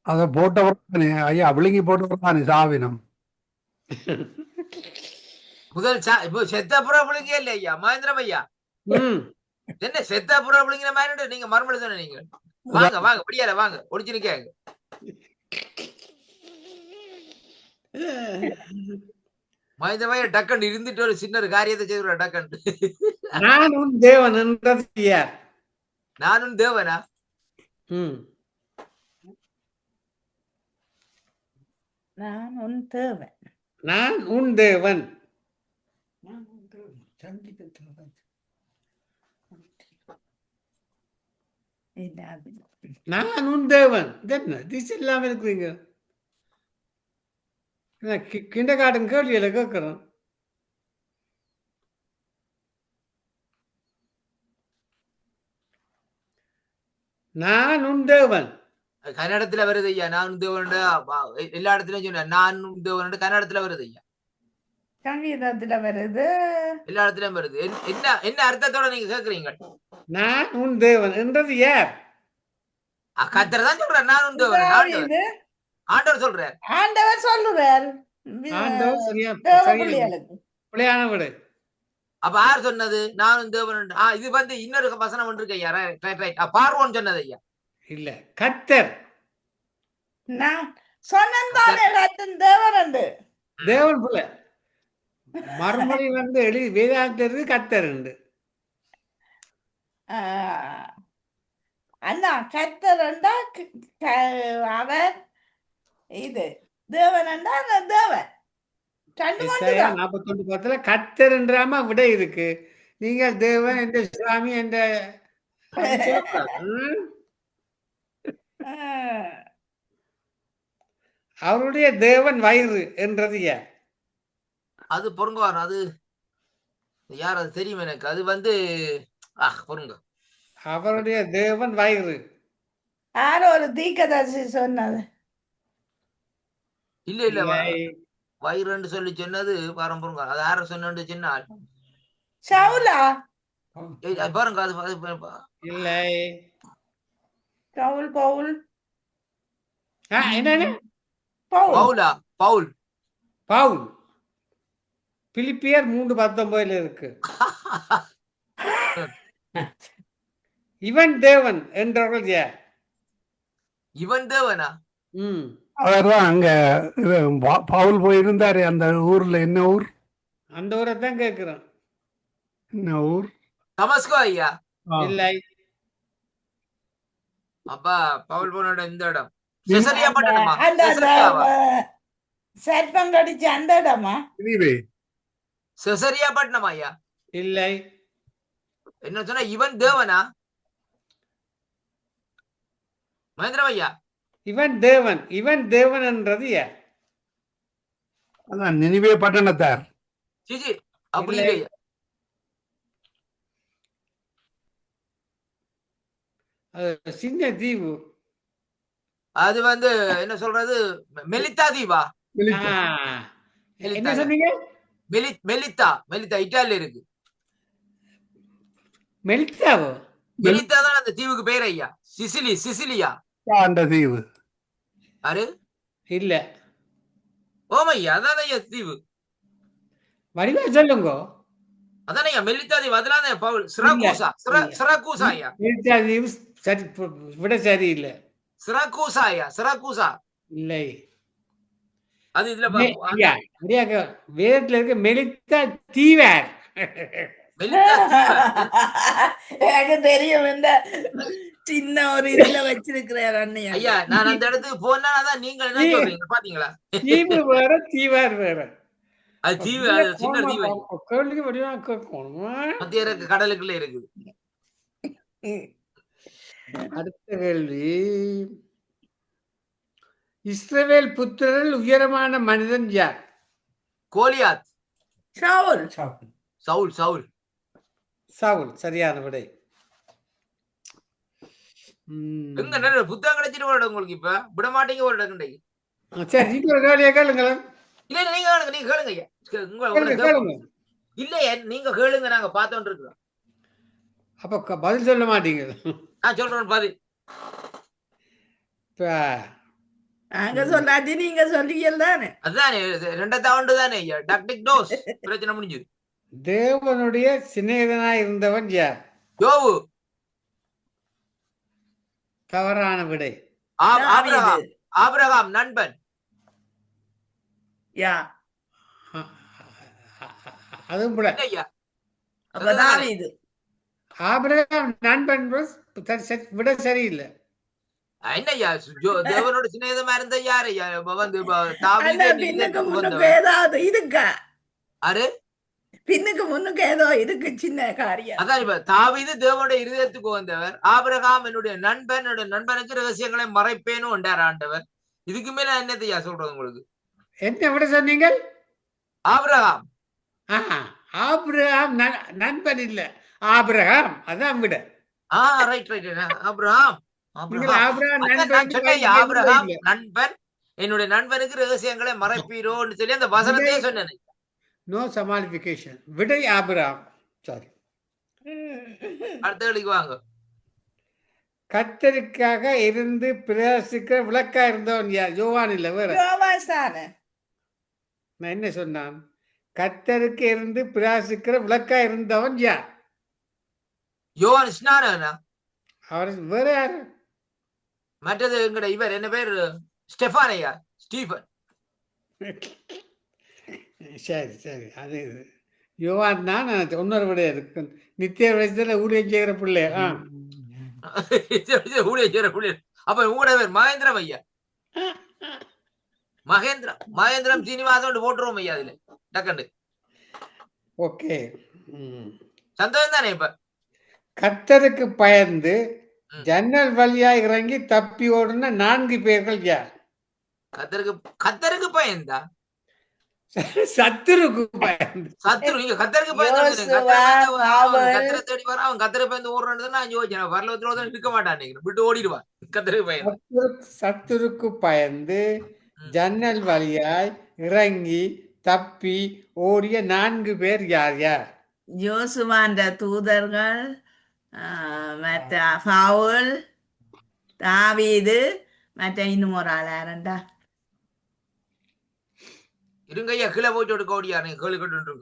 அதை போட்டவர் ஐயா, விழுங்கி போட்டவர் தானே சாவினம். முதல் செத்தப்புறம் விழுங்க இல்ல ஐயா மகேந்திரம் ஐயா. என்ன செத்தப்புறம் விழுங்கிற மாதிரி நீங்க மறுமொழி சொன்ன. நீங்க வாங்க வாங்க படியால வாங்க ஒளிச்சு நிக்காங்க. மகேந்திரமையா டக்கன் இருந்துட்டு ஒரு சின்ன காரியத்தை செய்துற டக்கன். நான் உன் தேவன் என்றது யார்? நான் உன் தேவனா? நான் உன் தேவன். நான் உன் தேவன். என்ன அது? நான் உன் தேவன். இது என்ன திஸ் இல்லாம இருக்கிறீங்க? கிண்ட கார்டன் கேள்வியில கேட்கிறேன். நான் உன் தேவன். கன்னடத்துல வருது ஐயா. நான் தேவன் எல்லா இடத்துலயும் சொன்னேன். நான் தேவன் கன்னடத்துல வருது ஐயா. சங்கீதத்துல வருது. எல்லா இடத்துலயும் வருது. என்ன என்ன அர்த்தத்தோட நீங்க கேக்குறீங்க? நான் உன் தேவன் என்றது யார்? கத்தர் தான் சொல்றேன். நான் உன் தேவன். தாவீது. ஆண்டவர் சொல்றார். ஆண்டவர் சொல்லுறார் ஆண்டவர் சரியா தேவ சரியா பிள்ளைகளுக்கு. பிள்ளையான விடு. அப்ப யார் சொன்னது? நானும் தேவன். இது வந்து இன்னொரு வசனம் ஒன்று இருக்கு ஐயா. Right right. பார்வோன் சொன்னது ஐயா. இல்ல கர்த்தர். நான் சொன்னதானே கத்தன் தேவன் உண்டு. தேவன் பிள்ளை மறுமொழி வந்து எழுதி வேதாந்தது கர்த்தர் உண்டு. அண்ணா கத்தர் அவர் இது தேவன் தேவன் 41:10 கர்த்தர் என்றாம விடை இருக்கு. நீங்கள் தேவன் என்ற சுவாமி என்ற அவருடைய தேவன் வயிறு என்றது யார்? அது பொருங்குவார். அது யார்? அது தெரியும் எனக்கு. அது வந்து பொருங்க. அவருடைய தேவன் வயிறு. யாரோ ஒரு தீர்க்கதரிசி சொன்னது. இல்ல இல்ல வயிறுன்னு சொல்லி சொன்னது பாருங்க. அது யார சொன்னு சொன்னால் சவுலா பாருங்க. அது இல்லை பவுல் பவுல் என்ன பவுலா? பவுல் பவுல் பிலிப்பியர் 3:19 இருக்கு. இவன் தேவன் என்றவர்கள் யார்? இவன் தேவனா? அவர்தான் அங்க பவுல் போயிருந்தாரு. அந்த ஊர்ல என்ன ஊர்? அந்த ஊரை தான் கேட்கிறோம். என்ன ஊர்? தமஸ்கோ ஐயா. இல்லை. அப்பா பவுல் போன இந்த இடம் செசரியா பட்டணமா? சர்ப்பம் கடிச்ச அந்த இடமா? செசரியா பட்டணமா ஐயா? இல்லை. என்ன சொன்னா? இவன் தேவனா? மகேந்திரம் ஐயா, இவன் தேவன். இவன் தேவன் என்றது யார்? அதான் நினிவே பட்டணத்தார். சிஜி அப்படி இல்லையா? சின்ன தீவு. அது வந்து என்ன சொல்றது? மெலித்தா தீவா? என்ன சொன்னீங்க? மெலித்தா. மெலித்தா இட்டாலியில இருக்கு. மெலித்தாவோ? மெலித்தா தான் அந்த தீவுக்கு பேர் ஐயா. சிசிலியா அந்த தீவு. யாரு? இல்ல. ஓமையா அதான் ஐயா தீவு. வடிவா சொல்லுங்க. அதான் ஐயா மெலித்தா தீவு. அதெல்லாம் பவுல் சிராக்கூசா ஐயா. மெலித்தா தீவு சரி விட சரியில்லை. சிராக்கூசா ஐயா. சிராக்கூசா இல்லை. அது இதுல வேதத்துல இருக்க மெலித்தா தீவார். எனக்கு தெரியும். இந்த சின்ன ஒரு இதுல வச்சிருக்கிறார் அண்ணையா. ஐயா நான் அந்த இடத்துக்கு போனா தான் நீங்க என்ன சொல்றீங்க பாத்தீங்களா? தீவு வேற தீவார் வேற. அது தீவு. சின்ன தீவு. கேள்விக்கு வடிவா கேட்கணும். மத்திய கடலுக்குள்ள இருக்குது. அடுத்த கேள்வி. இஸ்ரவேல் புத்திரரில் உயரமான மனிதன் யார்? கோலியாத். சவுல். சவுல் சவுல் சவுல் சரியான விடை. எங்க நல்ல புத்தகம் கிடைச்சிட்டு போட உங்களுக்கு இப்ப விட மாட்டீங்க ஒரு இடங்கண்டை. சரி நீங்க ஒரு கேள்வியை கேளுங்களேன். இல்ல நீங்க கேளுங்க. நீங்க கேளுங்க ஐயா. இல்லையா நீங்க கேளுங்க. நாங்க பார்த்தோன்னு இருக்கிறோம். அப்ப பதில் சொல்ல மாட்டீங்க. நான் சொல்றேன் பதில். நாங்க சொல்லாட்டி நீங்க சொல்றீங்க தானே. அதுதானே 2வது ஆண்டு தானே ஐயா. டாக்டிக் டோஸ் பிரச்சனை முடிஞ்சது. தேவனுடைய சிநேகிதனாய் இருந்தவன் யார்? யோபு. தவறான விடை. ஆபிரகாம் நண்பன். யா அதுவும் கூட ஐயா. அப்ப தாவீது. ஆபிரகாம் நண்பன் விட சரியில்லை. என்ன ஐயா தேவனோட சிநேகிதமா இருந்த யாரு ஐயா? வந்து பின்னுக்கு முன்னுக்கு ஏதாவது இருக்கா? அரு பின்னுக்கு முன்னுக்கு ஏதோ இருக்கு சின்ன காரியம். அதான் இப்ப தாவீது தேவனுடைய இருதயத்துக்கு வந்தவர். ஆபிரகாம் என்னுடைய நண்பனுக்கு ரகசியங்களை மறைப்பேனும் உண்டார் ஆண்டவர். இதுக்கு மேல என்னத்தையா சொல்றது உங்களுக்கு? என்ன விட சொன்னீங்க? ஆபிரகாம் ஆபிரகாம் நண்பன் இல்ல, ஆபிரகாம் அதான் விட. ரைட் ஆபிரகாம் ஆபிரகாம் நண்பன், என்னுடைய நண்பனுக்கு ரகசியங்களை மறைப்பீரோன்னு சொல்லி அந்த வசனத்தையே சொன்னேன். நோ சமாளிபிகேஷன். விடை ஆபிரகாம். சாரி. அடுத்த கேள்விக்கு வாங்க. கத்தருக்காக இருந்து பிரயாசிக்கிற விளக்கா இருந்தவன் யார்? யோவான் இல்ல, வேற. நான் என்ன சொன்னான்? கத்தருக்கு இருந்து பிரயாசிக்கிற விளக்கா இருந்தவன் யார்? யோவான் ஸ்நானகனா? அவர் வேற யாரு? மற்றது எங்கட இவர் என்ன பேர்? ஸ்டெஃபானையா? ஸ்டீஃபன். சரி சரி, அது யோவான் தான். இன்னொரு விட இருக்கு, நித்திய வயசுல ஊழியம் செய்கிற பிள்ளை. ஊழியம் செய்கிற பிள்ளை. அப்ப உங்களோட பேர் மகேந்திரம் ஐயா. மகேந்திரம் சீனிவாசன் போட்டுருவோம் ஐயா அதுல டக்கண்டு. ஓகே, சந்தோஷம் தானே? இப்ப கத்தருக்கு பயந்து ஜன்னல் வழியா இறங்கி தப்பி ஓடுன 4 பேர்கள் யார்? கத்தருக்கு பயந்தா? சத்துருக்கு பயந்து. இங்க கத்தருக்கு பயந்து கத்தரை தேடி வர அவன் கத்தரை பயந்து ஓடுறான்னு நான் யோசிச்சேன். வரலத்துல இருக்க மாட்டான், விட்டு ஓடிடுவான். கத்தருக்கு பயந்து சத்துருக்கு பயந்து ஜன்னல் வழியாய் இறங்கி தப்பி ஓடிய 4 பேர் யார் யார்? யோசுவாண்ட தூதர்கள், மற்ற பவுல், தாவீது, மற்ற இன்னும் ஒரு ஆள் யாருண்டா? இருங்க ஐயா, கீழே போயிட்டு எடுக்க ஓடியா? நீங்க கேள்வி கொண்டு.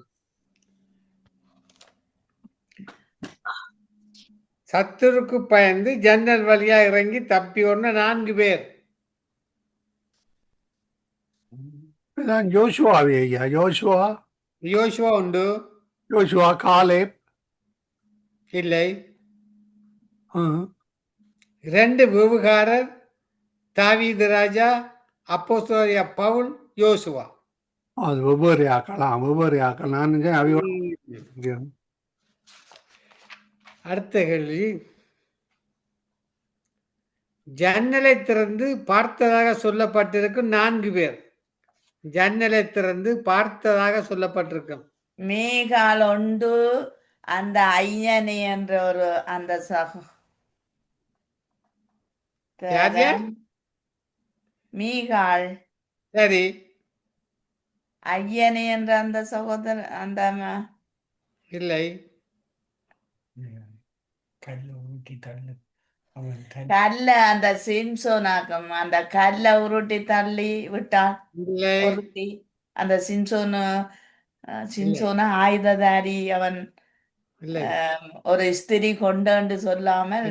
சத்துருக்கு பயந்து ஜன்னல் வழியா இறங்கி தப்பி ஓடின 4 பேர். யோசுவாவே ஐயா. யோசுவா உண்டு. யோசுவா, காலேப் இல்லை. 2 விவகாரர், தாவீது ராஜா, அப்போஸ்தலனாகிய பவுல், யோசுவா. அது வெவ்வேறு ஆக்கலாம். நான் அடுத்த கேள்வி. ஜன்னலை திறந்து பார்த்ததாக சொல்லப்பட்டிருக்கும் 4 பேர். ஜன்னலை திறந்து பார்த்ததாக சொல்லப்பட்டிருக்கும். மேகால் உண்டு, அந்த ஐயனே என்ற ஒரு அந்த மீகால். சரி. ஐயனே என்ற அந்த சகோதரன் அந்த இல்லை. கல்ல அந்த சிம்சோனாக்கம் அந்த கல்ல உருட்டி தள்ளி விட்டான். உருட்டி அந்த சிம்சோன ஆயுததாரி அவன் ஒரு ஸ்திரி கொண்டு சொல்லாமல்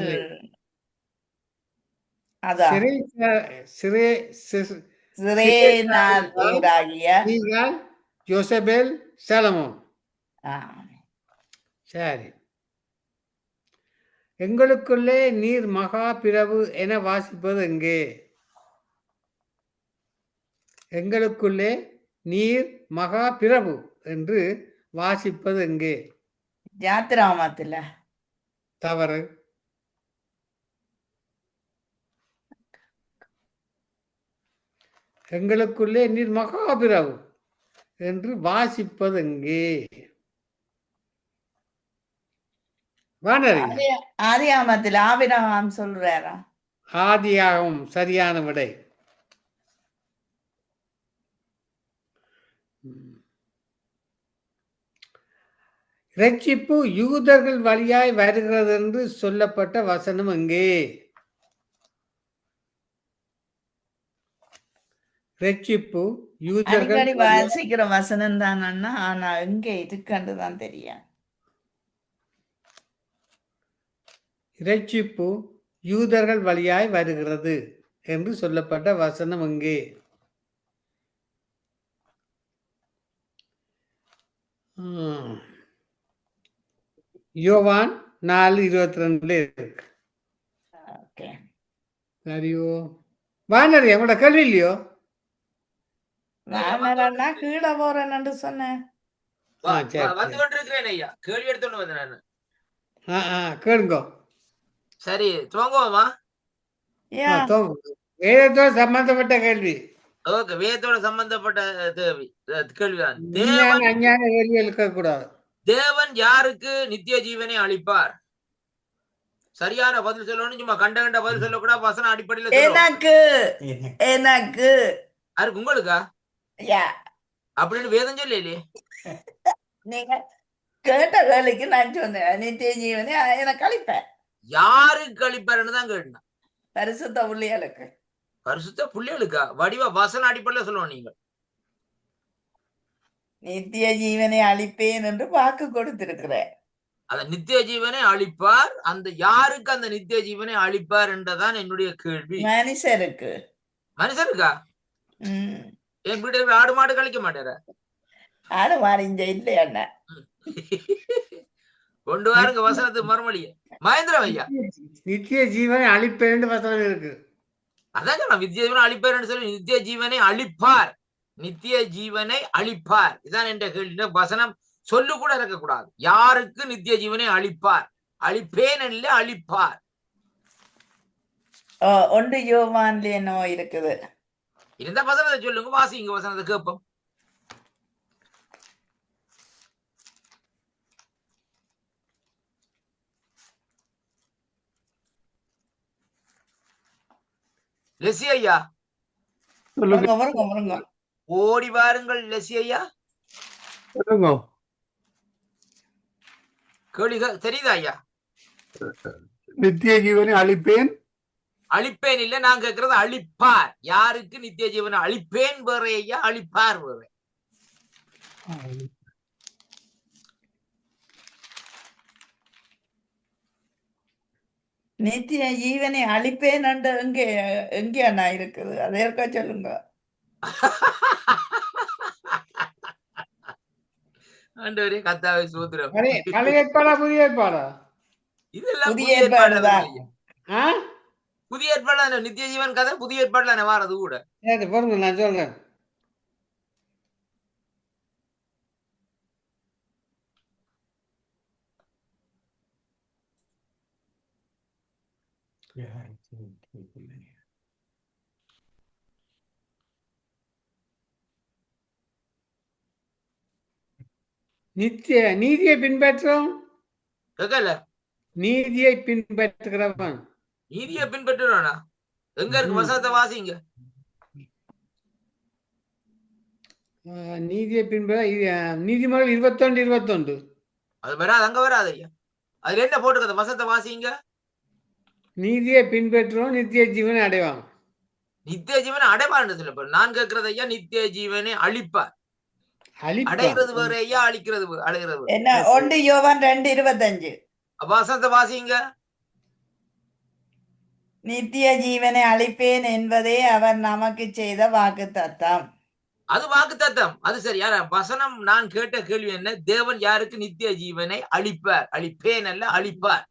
யோசபேல், சாலமோன். சரி. எங்களுக்குள்ளே நீர் மகா பிரபு என வாசிப்பது எங்கே? எங்களுக்குள்ளே நீர் மகா பிரபு என்று வாசிப்பது எங்கே? யாத்திராமத்துல. தவறு. எங்களுக்குள்ளே நீர் மகா பிரபு என்று வாசிப்பது எங்கே? ஆதியாமத்தில் ஆபிரகாம் சொல்றாரா? ஆதியாகம் சரியான விடை. இரட்சிப்பு யூதர்கள் வழியாய் வருகிறது என்று சொல்லப்பட்ட வசனம் எங்கே? இரட்சிப்பு யூதர்கள் வாசிக்கிற வசனம் தான், ஆனா எங்க இருக்குன்றுதான் தெரியும். இரட்சிப்பு யூதர்கள் வழியாய் வருகிறது என்று சொல்லப்பட்ட வசனம் எங்கே? யோவான் 4:22 இருக்கு. சரியோ? வானரி உங்களோட கல்வி இல்லையோ? கீழே போறேன்னு சொன்னேன். சரி வந்து சரி கொண்டிருக்கிறேன் ஐயா, கேள்வி எடுத்துட்டு வந்தேன் நானு. கேளுங்க. சரி, துவங்குவோமா? யா வேதத்தோட சம்பந்தப்பட்ட கேள்வி, ஓகே, வேதத்தோட சம்பந்தப்பட்ட கேள்விதான். விஞ்ஞான அஞ்ஞான கேள்வி இருக்க கூடாது. தேவன் யாருக்கு நித்திய ஜீவனை அளிப்பார்? சரியான பதில் சொல்லணும். சும்மா கண்ட கண்ட பதில் சொல்லக்கூடாது. வசன அடிப்படையில சொல்லணும். எனக்கு எனக்கு யாருக்கு? உங்களுக்கா? யா அப்படின்னு வேதம் சொல்லலையே. நீங்க கேட்ட வேலைக்கு நான் சொன்னேன் நித்திய ஜீவனை எனக்கு அளிப்பேன். யாருக்கு அளிப்பாருன்னு தான் கேட்டேன். பரிசுத்த உள்ளியலுக்கு. பரிசுத்த புள்ளிகளுக்கா? வடிவ வசன அடிப்படையில சொல்லணும். நீங்க நித்திய ஜீவனை அளிப்பேன் என்று வாக்கு கொடுத்திருக்கிறேன். அந்த நித்திய ஜீவனை அளிப்பார். அந்த யாருக்கு அந்த நித்திய ஜீவனை அளிப்பார் என்றதான் என்னுடைய கேள்வி. மனுஷருக்கு. மனுஷருக்கா? என் வீட்டுக்கு ஆடு மாடு கழிக்க மாட்டேற. ஆடு மாடு இங்க இல்லையா? கொண்டு வாருங்க வசனத்து மறுமொழிய. மகேந்திரம் ஐயா, நித்திய ஜீவனை அழிப்பேன் வசனம் இருக்கு. அதான் நான் நித்திய ஜீவனை அளிப்பார் சொல்லி நித்திய ஜீவனை அளிப்பார். நித்திய ஜீவனை அளிப்பார், இதான் என்ற கேள்வி. வசனம் சொல்லு கூட இருக்கக்கூடாது. யாருக்கு நித்திய ஜீவனை அளிப்பார்? அளிப்பேன் இல்ல, அளிப்பார். 1 யோவான்ல என்ன இருக்குது? இந்த வசனத்தை சொல்லுங்க, வாசிங்க வசனத்தை கேட்போம். லெசி ஐயா, ஓடி வாருங்கள். லெசி ஐயா, சொல்லுங்க. கேள்வி தெரியுதா ஐயா? நித்திய ஜீவனை அளிப்பேன். அழிப்பேன் இல்ல, நான் கேட்கறது அழிப்பார். யாருக்கு நித்திய ஜீவனை அழிப்பேன் வேற ஐயா, அழிப்பார் வேற. நித்திய ஜீவனை அளிப்பேன் எங்க எங்கே அண்ணா இருக்குது? அதை இருக்கா சொல்லுங்க. ஆண்டவரே கர்த்தாவே ஸ்தோத்திரம். பழைய ஏற்பாடா புதிய ஏற்பாடா? இதெல்லாம் புதிய ஏற்பாடுதான். புதிய ஏற்பாடு. நித்திய ஜீவன் கதை புதிய ஏற்பாடுல வாரது கூட. பாருங்க, நான் சொல்றேன். நித்திய நீதியை பின்பற்றும், நீதியை பின்பற்றுகிறவன். நீதியை பின்பற்றுறானா? எங்க இருக்கு வசனத்தை வாசிங்க. நீதியை பின்பற்ற நீதிமன்றம் 21:21. அது வராது, அங்க வராது ஐயா. அதுல என்ன போட்டுருக்க? வசனத்தை வாசிங்க. நீதியை பின்பற்றுவோம் நித்திய ஜீவனை அடைவான். நித்திய ஜீவனை அடைவான்னு சொல்ல. நான் கேட்கறது ஐயா, நித்திய ஜீவனை அழிப்பார். அடைகிறது வேற ஐயா, அழிக்கிறது அடைகிறது என்ன? 1 யோவான் 2:25. வசனத்தை வாசிங்க. நித்திய ஜீவனை அளிப்பேன் என்பதே அவர் நமக்கு செய்த வாக்குத்தத்தம். அது வாக்குத்தத்தம். அது சரி. வசனம் நான் கேட்ட கேள்வி என்ன? தேவன் யாருக்கு நித்திய ஜீவனை அளிப்பார்? அளிப்பேன் அல்ல, அளிப்பார்.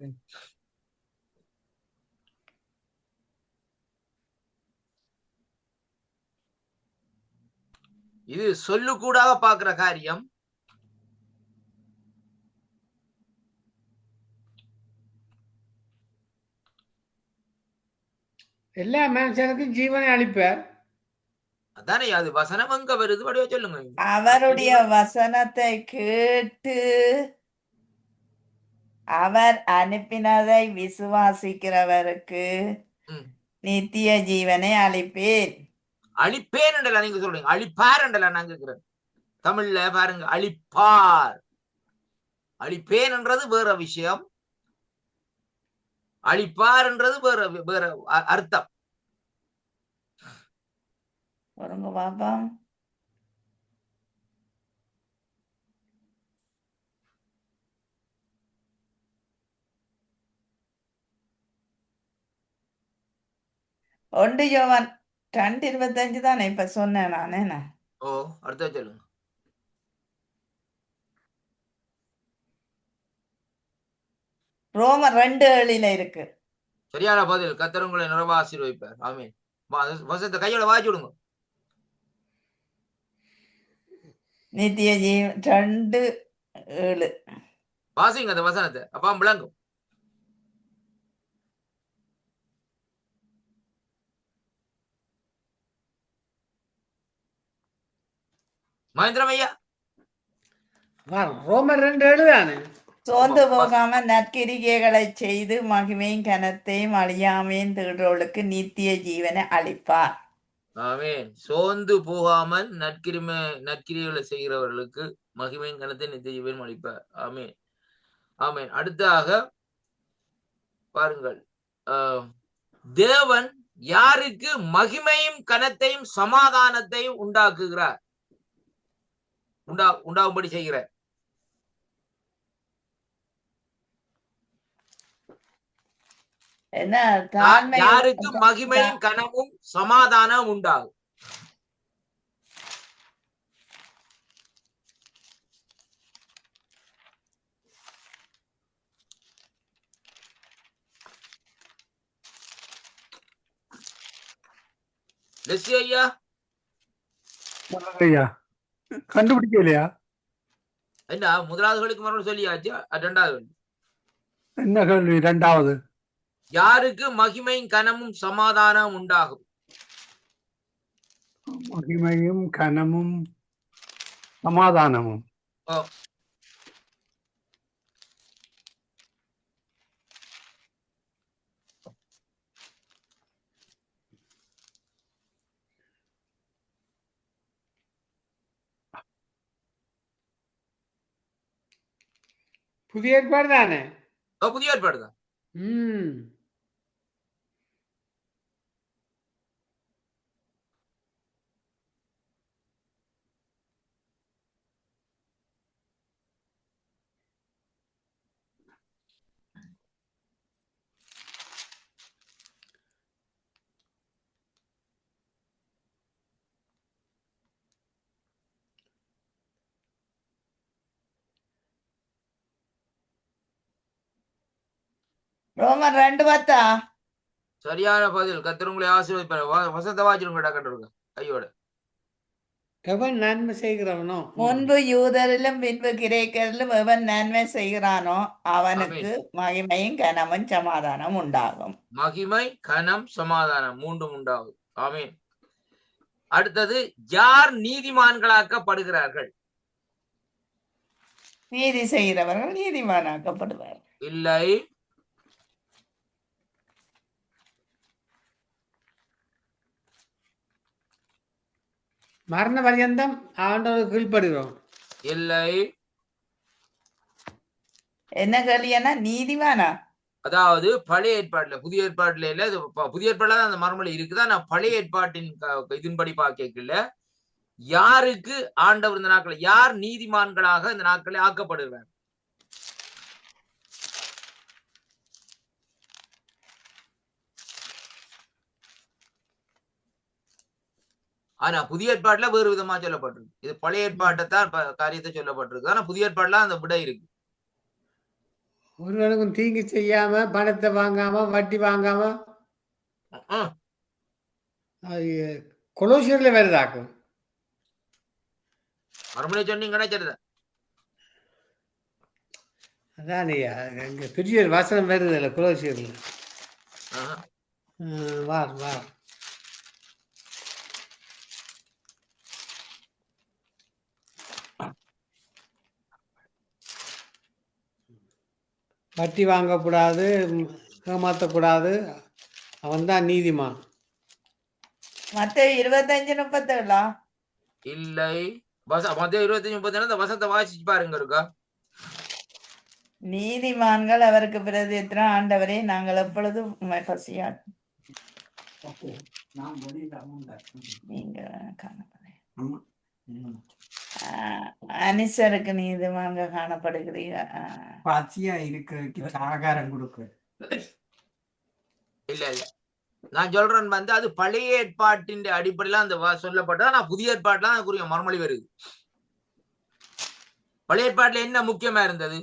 இது சொல்லு கூடாக பாக்குற காரியம். எல்லா மனுஷனுக்கும் ஜீவனை அளிப்பார். அதானே அது வசனம் எங்க வருது? வடிவா சொல்லுங்க. அவருடைய வசனத்தை கேட்டு அவர் அனுப்பினதை விசுவாசிக்கிறவருக்கு நித்திய ஜீவனை அளிப்பேன். அழிப்பேன் என்றல நீங்க சொல்றீங்க, அழிப்பார் என்றல நான் கேட்கிறேன். தமிழ்ல பாருங்க, அழிப்பார். அழிப்பேன் என்றது வேற விஷயம், அழிப்பார் என்றது வேற வேற அர்த்தம். வருங்க பாப்பா. ஒன்று யோவான் 2:25 தானே இப்ப சொன்னேன் நானே. ஓ, அடுத்த சொல்லுங்க. ரோமர் 2:7 இருக்கு. சரியான பதில். கர்த்தர் உங்களை நிறைவா ஆசீர்வதிப்பார். ஆமென். வசனத்தை கையோட வாய்ச்சி விடுங்க. நித்திய ஜீவன் 2 7. வாசிங்க அந்த வசனத்தை, அப்பா விளங்கும். மகேந்திரம் ஐயா, ரோமர் 2:7 தானே. சோர்ந்து போகாம நற்கிரிகைகளை செய்து மகிமையும் கனத்தையும் அழியாமையும் தேடுறவளுக்கு நித்திய ஜீவனை அளிப்பார். ஆமென். சோர்ந்து போகாமல் நற்கிரிகளை செய்கிறவர்களுக்கு மகிமையும் கனத்தை நித்திய ஜீவன் அளிப்பார். ஆமென், ஆமென். அடுத்தாக பாருங்கள், தேவன் யாருக்கு மகிமையும் கனத்தையும் சமாதானத்தையும் உண்டாக்குகிறார், உண்டாகும்படி செய்கிறார்? என்ன யாருக்கு மகிமையும் கனமும் சமாதானம் உண்டாகும்? ஐயா, ஐயா கண்டுபிடிக்கலையா? என்ன முதலாவதுகளுக்கு மறுபடியும் சொல்லியாச்சு, 2வது என்ன கேள்வி? 2வது யாருக்கு மகிமையும் கனமும் சமாதானம் உண்டாகும்? மகிமையும் கனமும் சமாதானமும். புதிய ஏற்பாடு தானே. புதிய ஏற்பாடு தான். ரோமர் 2:10. சரியான பதில். கர்த்தர் உங்களை ஆசீர்வதிப்பார். வசந்த வாச்சிருங்க கண்டிருக்க கையோட. எவன் நன்மை செய்கிறவனோ, முன்பு யூதரிலும் பின்பு கிரேக்கரிலும் எவன் நன்மை செய்கிறானோ அவனுக்கு மகிமையும் கனமும் சமாதானம் உண்டாகும். மகிமை, கனம், சமாதானம் மூன்றும் உண்டாகும். ஆமென். அடுத்தது, யார் நீதிமான்களாக்கப்படுகிறார்கள்? நீதி செய்கிறவர்கள் நீதிமானாக்கப்படுவார். இல்லை. மரண பரியந்தம் ஆண்டவருக்கு கீழ்ப்படுகிறோம். இல்லை. என்ன கேள்வினா நீதிமானா? அதாவது பழைய ஏற்பாட்டுல, புதிய ஏற்பாட்டுல இல்ல, புதிய ஏற்பாடுல தான் அந்த மறுமொழி இருக்குதா? நான் பழைய ஏற்பாட்டின் இதன்படி பார்க்கல, யாருக்கு ஆண்டவர் இந்த நாட்களை, யார் நீதிமான்களாக இந்த நாட்களை ஆக்கப்படுகிறார்? ஆனா புதிய ஏற்பாட்டுல வேறு விதமா சொல்லப்பட்டிருக்கு. இது பழைய ஏற்பாட்டை தான் காரியத்தை சொல்லப்பட்டிருக்கு. ஆனா புதிய ஏற்பாடுல அந்த விடை இருக்கு. ஒருவனுக்கும் தீங்கு செய்யாம, பணத்தை வாங்காம, வட்டி வாங்காம, கொலோசியர்ல வருதாக்கும். மறுமொழி சொன்னீங்கன்னா சரிதான். அதான் பெரிய வசனம் வருது இல்ல கொலோசியர்ல. வார் வார் வட்டி வாங்கக்கூடாது, ஏமாற்றக்கூடாது, அவன் தான் நீதிமான். மத்தேயு 25:37. இல்லை. மத்தேயு 25:37 அந்த வசனத்தை வாசிச்சு பாருங்க இருக்கா. நீதிமான்கள் அவருக்கு பிரதித்திரம், ஆண்டவரே நாங்கள் எப்பொழுதும் உம்மை பசியா நீங்க அனிசருக்கு நீதிமான்கள் காணப்படுகிறீங்க. பசியா இருக்கிறதுக்கு ஆகாரம் கொடுக்க. இல்ல இல்ல, நான் சொல்றேன் அது பழைய ஏற்பாட்டின் அடிப்படையில அந்த சொல்லப்பட்டது. ஆனா புதிய ஏற்பாட்டுல அதுக்குரிய மறுமொழி வருது. பழைய ஏற்பாட்டுல என்ன முக்கியமா இருந்தது?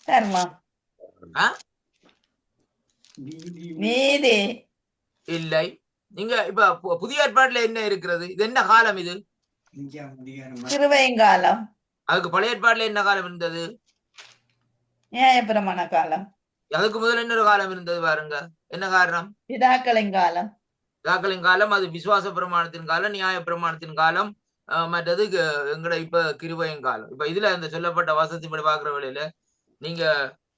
தர்மம், நீதி. இல்லை. நீங்க இப்ப புதிய ஏற்பாட்டுல என்ன இருக்கிறது? இது என்ன காலம்? இது கிருபையின் காலம். அதுக்கு பழைய ஏற்பாடுல என்ன காலம் இருந்தது? நியாயப்பிரமாண காலம். அதுக்கு முதல்ல இன்னொரு காலம் இருந்தது பாருங்க. என்ன காரணம்? பிதாக்களின் காலம். பிதாக்களின் காலம், அது விசுவாச பிரமாணத்தின் காலம், நியாய பிரமாணத்தின் காலம், மற்றது எங்கட இப்ப கிருபையின் காலம். இப்ப இதுல இந்த சொல்லப்பட்ட வசனத்தின்படி பாக்குற வேளையில நீங்க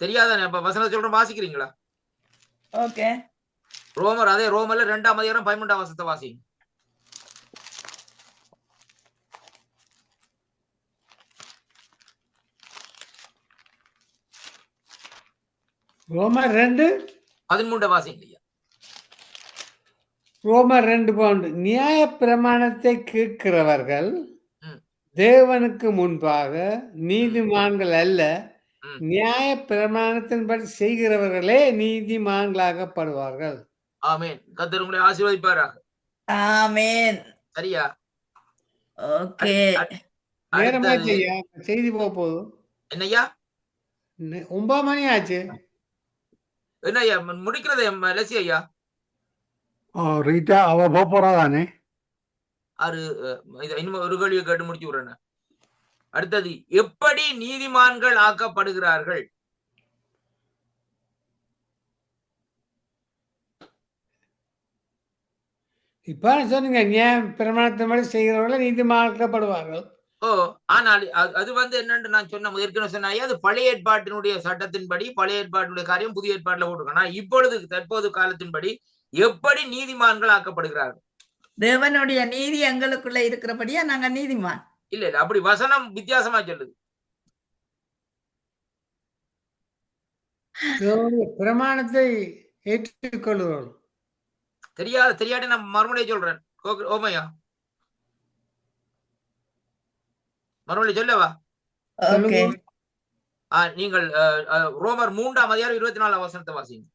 தெரியாத இப்ப வசனம் சொல்ற வாசிக்கிறீங்களா? ஓகே. அதே ரோமர்ல 2ஆம் அதிகாரம் 13ஆம் வசனத்தை வாசிங்க. ரோமர் 2:13 வாசிங்க. ரோமர் 2 நியாய பிரமாணத்தை கேட்கிறவர்கள் தேவனுக்கு முன்பாக நீதிமான்கள் அல்ல, நியாய பிரமாணத்தின்படி செய்கிறவர்களே நீதிமான்களாகப்படுவார்கள். ஆமென். கர்த்தர் உங்களை ஆசீர்வதிப்பாராக. ஆமென். சரியா? ஓகே. நேரமாச்சு ஐயா, செய்தி போகுது. என்னய்யா? 9 மணி ஆச்சு. என்னய்யா முடிக்கிறது லசி ஐயா? ரீட்டா அவ போறாதானே? இன்னும் ஒரு கேள்வியை கேட்டு முடிச்சு விடுறேன். அடுத்தது, எப்படி நீதிமான்கள் ஆக்கப்படுகிறார்கள்? இப்ப சொன்னீங்க நியாய பிரமாணத்தின்படி செய்கிறவர்கள் நீதிமான்களாக்கப்படுவார்கள். ஆனால் அது என்னன்னு நான் ஏற்கனவே சொன்னேன், அது பழைய ஏற்பாட்டினுடைய சட்டத்தின்படி, பழைய ஏற்பாட்டினுடைய காரியம் புதிய ஏற்பாட்டில் போட்டிருக்கோம். இப்பொழுது தற்போது காலத்தின்படி எப்படி நீதிமான்கள் ஆக்கப்படுகிறார்கள்? தேவனுடைய நீதி எங்களுக்குள்ள இருக்கிறபடியா நாங்க நீதிமான் இல்ல. அப்படி வசனம் வித்தியாசமா சொல்லுது. பிரமாணத்தை ஏற்றுக்கொள்கிறோம். தெரியாட்டி நான் மறுமொழியை சொல்றேன். ஓமையா மறுமொழி சொல்லவா? நீங்கள் ரோமர் 3ஆம் அதிகாரம் 24ஆம் வசனத்தை வாசிங்க.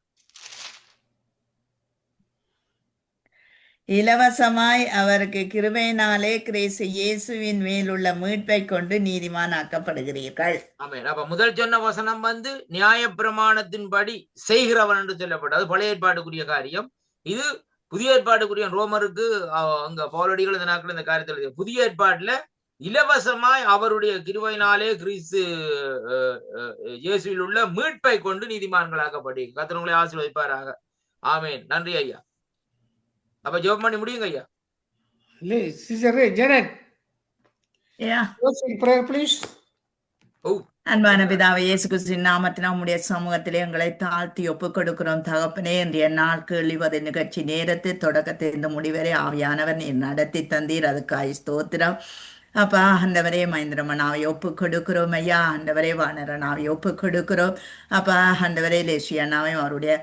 இலவசமாய் அவருக்கு கிருபையினாலே கிறிஸ்து இயேசுவின் மேலுள்ள மீட்பை கொண்டு நீதிமான் ஆக்கப்படுகிறீர்கள். ஆமென். அப்ப முதல் சொன்ன வசனம் நியாய பிரமாணத்தின்படி செய்கிறவன் என்று சொல்லப்பட்டது, பழைய ஏற்பாட்டுக்குரிய காரியம். இது புதிய ஏற்பாட்டுக்குரிய ரோமருக்கு அங்க பவுலடிகள் இந்த நாட்கள் இந்த காரியத்தில் புதிய ஏற்பாட்டுல இலவசமாய் அவருடைய கிருபையினாலே கிறிஸ்து இயேசுவில் உள்ள மீட்பை கொண்டு நீதிமான்களாக்கப்படி. கர்த்தர் உங்களை ஆசீர்வதிப்பாராக. ஆமென். நன்றி ஐயா. அப்ப ஜெபம் பண்ணி முடியுங்க ஐயா. அன்பான பிதாவே, இயேசு கிறிஸ்துவின் நாமத்தினால் உம்முடைய சமூகத்திலே எங்களை தாழ்த்தி ஒப்புக் கொடுக்கிறோம் தகப்பனே. இன்றைய நாள் கேள்விவது நிகழ்ச்சி நேரத்தை தொடக்கத்திலிருந்து முடிவரை ஆவியானவர் நீர் நடத்தி தந்தீர், அதுக்காய் ஸ்தோத்திரம். அப்பா ஆண்டவரே, மகேந்திரமனாவை ஒப்புக் கொடுக்கிறோம் ஐயா. ஆண்டவரே, வானரனாவை ஒப்புக் கொடுக்கிறோம் அப்பா. ஆண்டவரே, லேசியனாவையும் அவருடைய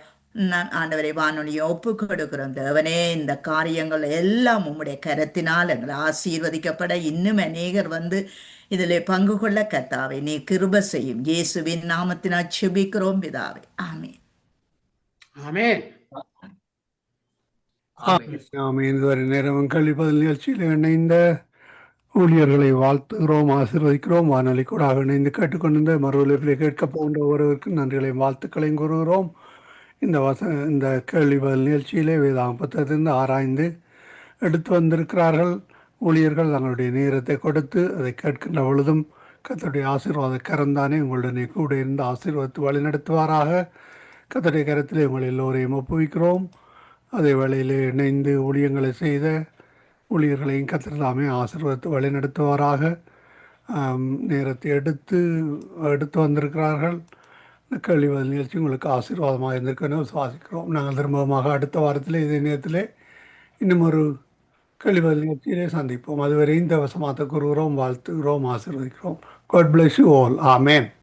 ஆண்டவரை வானொலியை ஒப்புக் கொடுக்கிறோம் தேவனே. இந்த காரியங்கள் எல்லாம் உம்முடைய கரத்தினால் எங்களை ஆசீர்வதிக்கப்பட இன்னும் அநேகர் இதில் பங்கு கொள்ள கர்த்தாவே நீ கிருபை செய்யும். இயேசுவின் நாமத்தினால் செபிக்கிறோம் பிதாவே. ஆமென். ஆமென். ஆமென். இதுவரை நேரம் கழிப்பதில் நிகழ்ச்சியில் இணைந்த ஊழியர்களை வாழ்த்துகிறோம், ஆசீர்வதிக்கிறோம். வானொலி கூட இணைந்து கேட்டுக்கொண்டிருந்த மறுவலிப்பிலே கேட்க போன்ற ஒருவருக்கு நன்றிகளையும் வாழ்த்துக்களையும் கூறுகிறோம். இந்த கேள்வி பதில் நிகழ்ச்சியிலே வேதாகம் புத்தகத்திலிருந்து ஆராய்ந்து எடுத்து வந்திருக்கிறார்கள் ஊழியர்கள். தங்களுடைய நேரத்தை கொடுத்து அதை கேட்கின்ற பொழுதும் கர்த்தருடைய ஆசீர்வாத கரந்தானே உங்களுடனே கூட இருந்து ஆசீர்வாதத்தை வழிநடத்துவாராக. கர்த்தருடைய கரத்திலே உங்கள் எல்லோரையும் ஒப்புவிக்கிறோம். அதே வேளையிலே இணைந்து ஊழியங்களை செய்த ஊழியர்களையும் கர்த்தர் தாமே ஆசீர்வாதத்தை வழிநடத்துவாராக. நேரத்தை எடுத்து வந்திருக்கிறார்கள். இந்த கேள்வி பதில் நிகழ்ச்சி உங்களுக்கு ஆசீர்வாதமாக இருந்திருக்குன்னு விசுவாசிக்கிறோம். நாங்கள் திரும்பமாக அடுத்த வாரத்தில் இதே நேரத்தில் இன்னும் ஒரு கேள்வி பதில் நிகழ்ச்சியிலே சந்திப்போம். அதுவரை இந்த வசமாத்த கூறுகிறோம், வாழ்த்துகிறோம், ஆசீர்வதிக்கிறோம். God bless you all. Amen.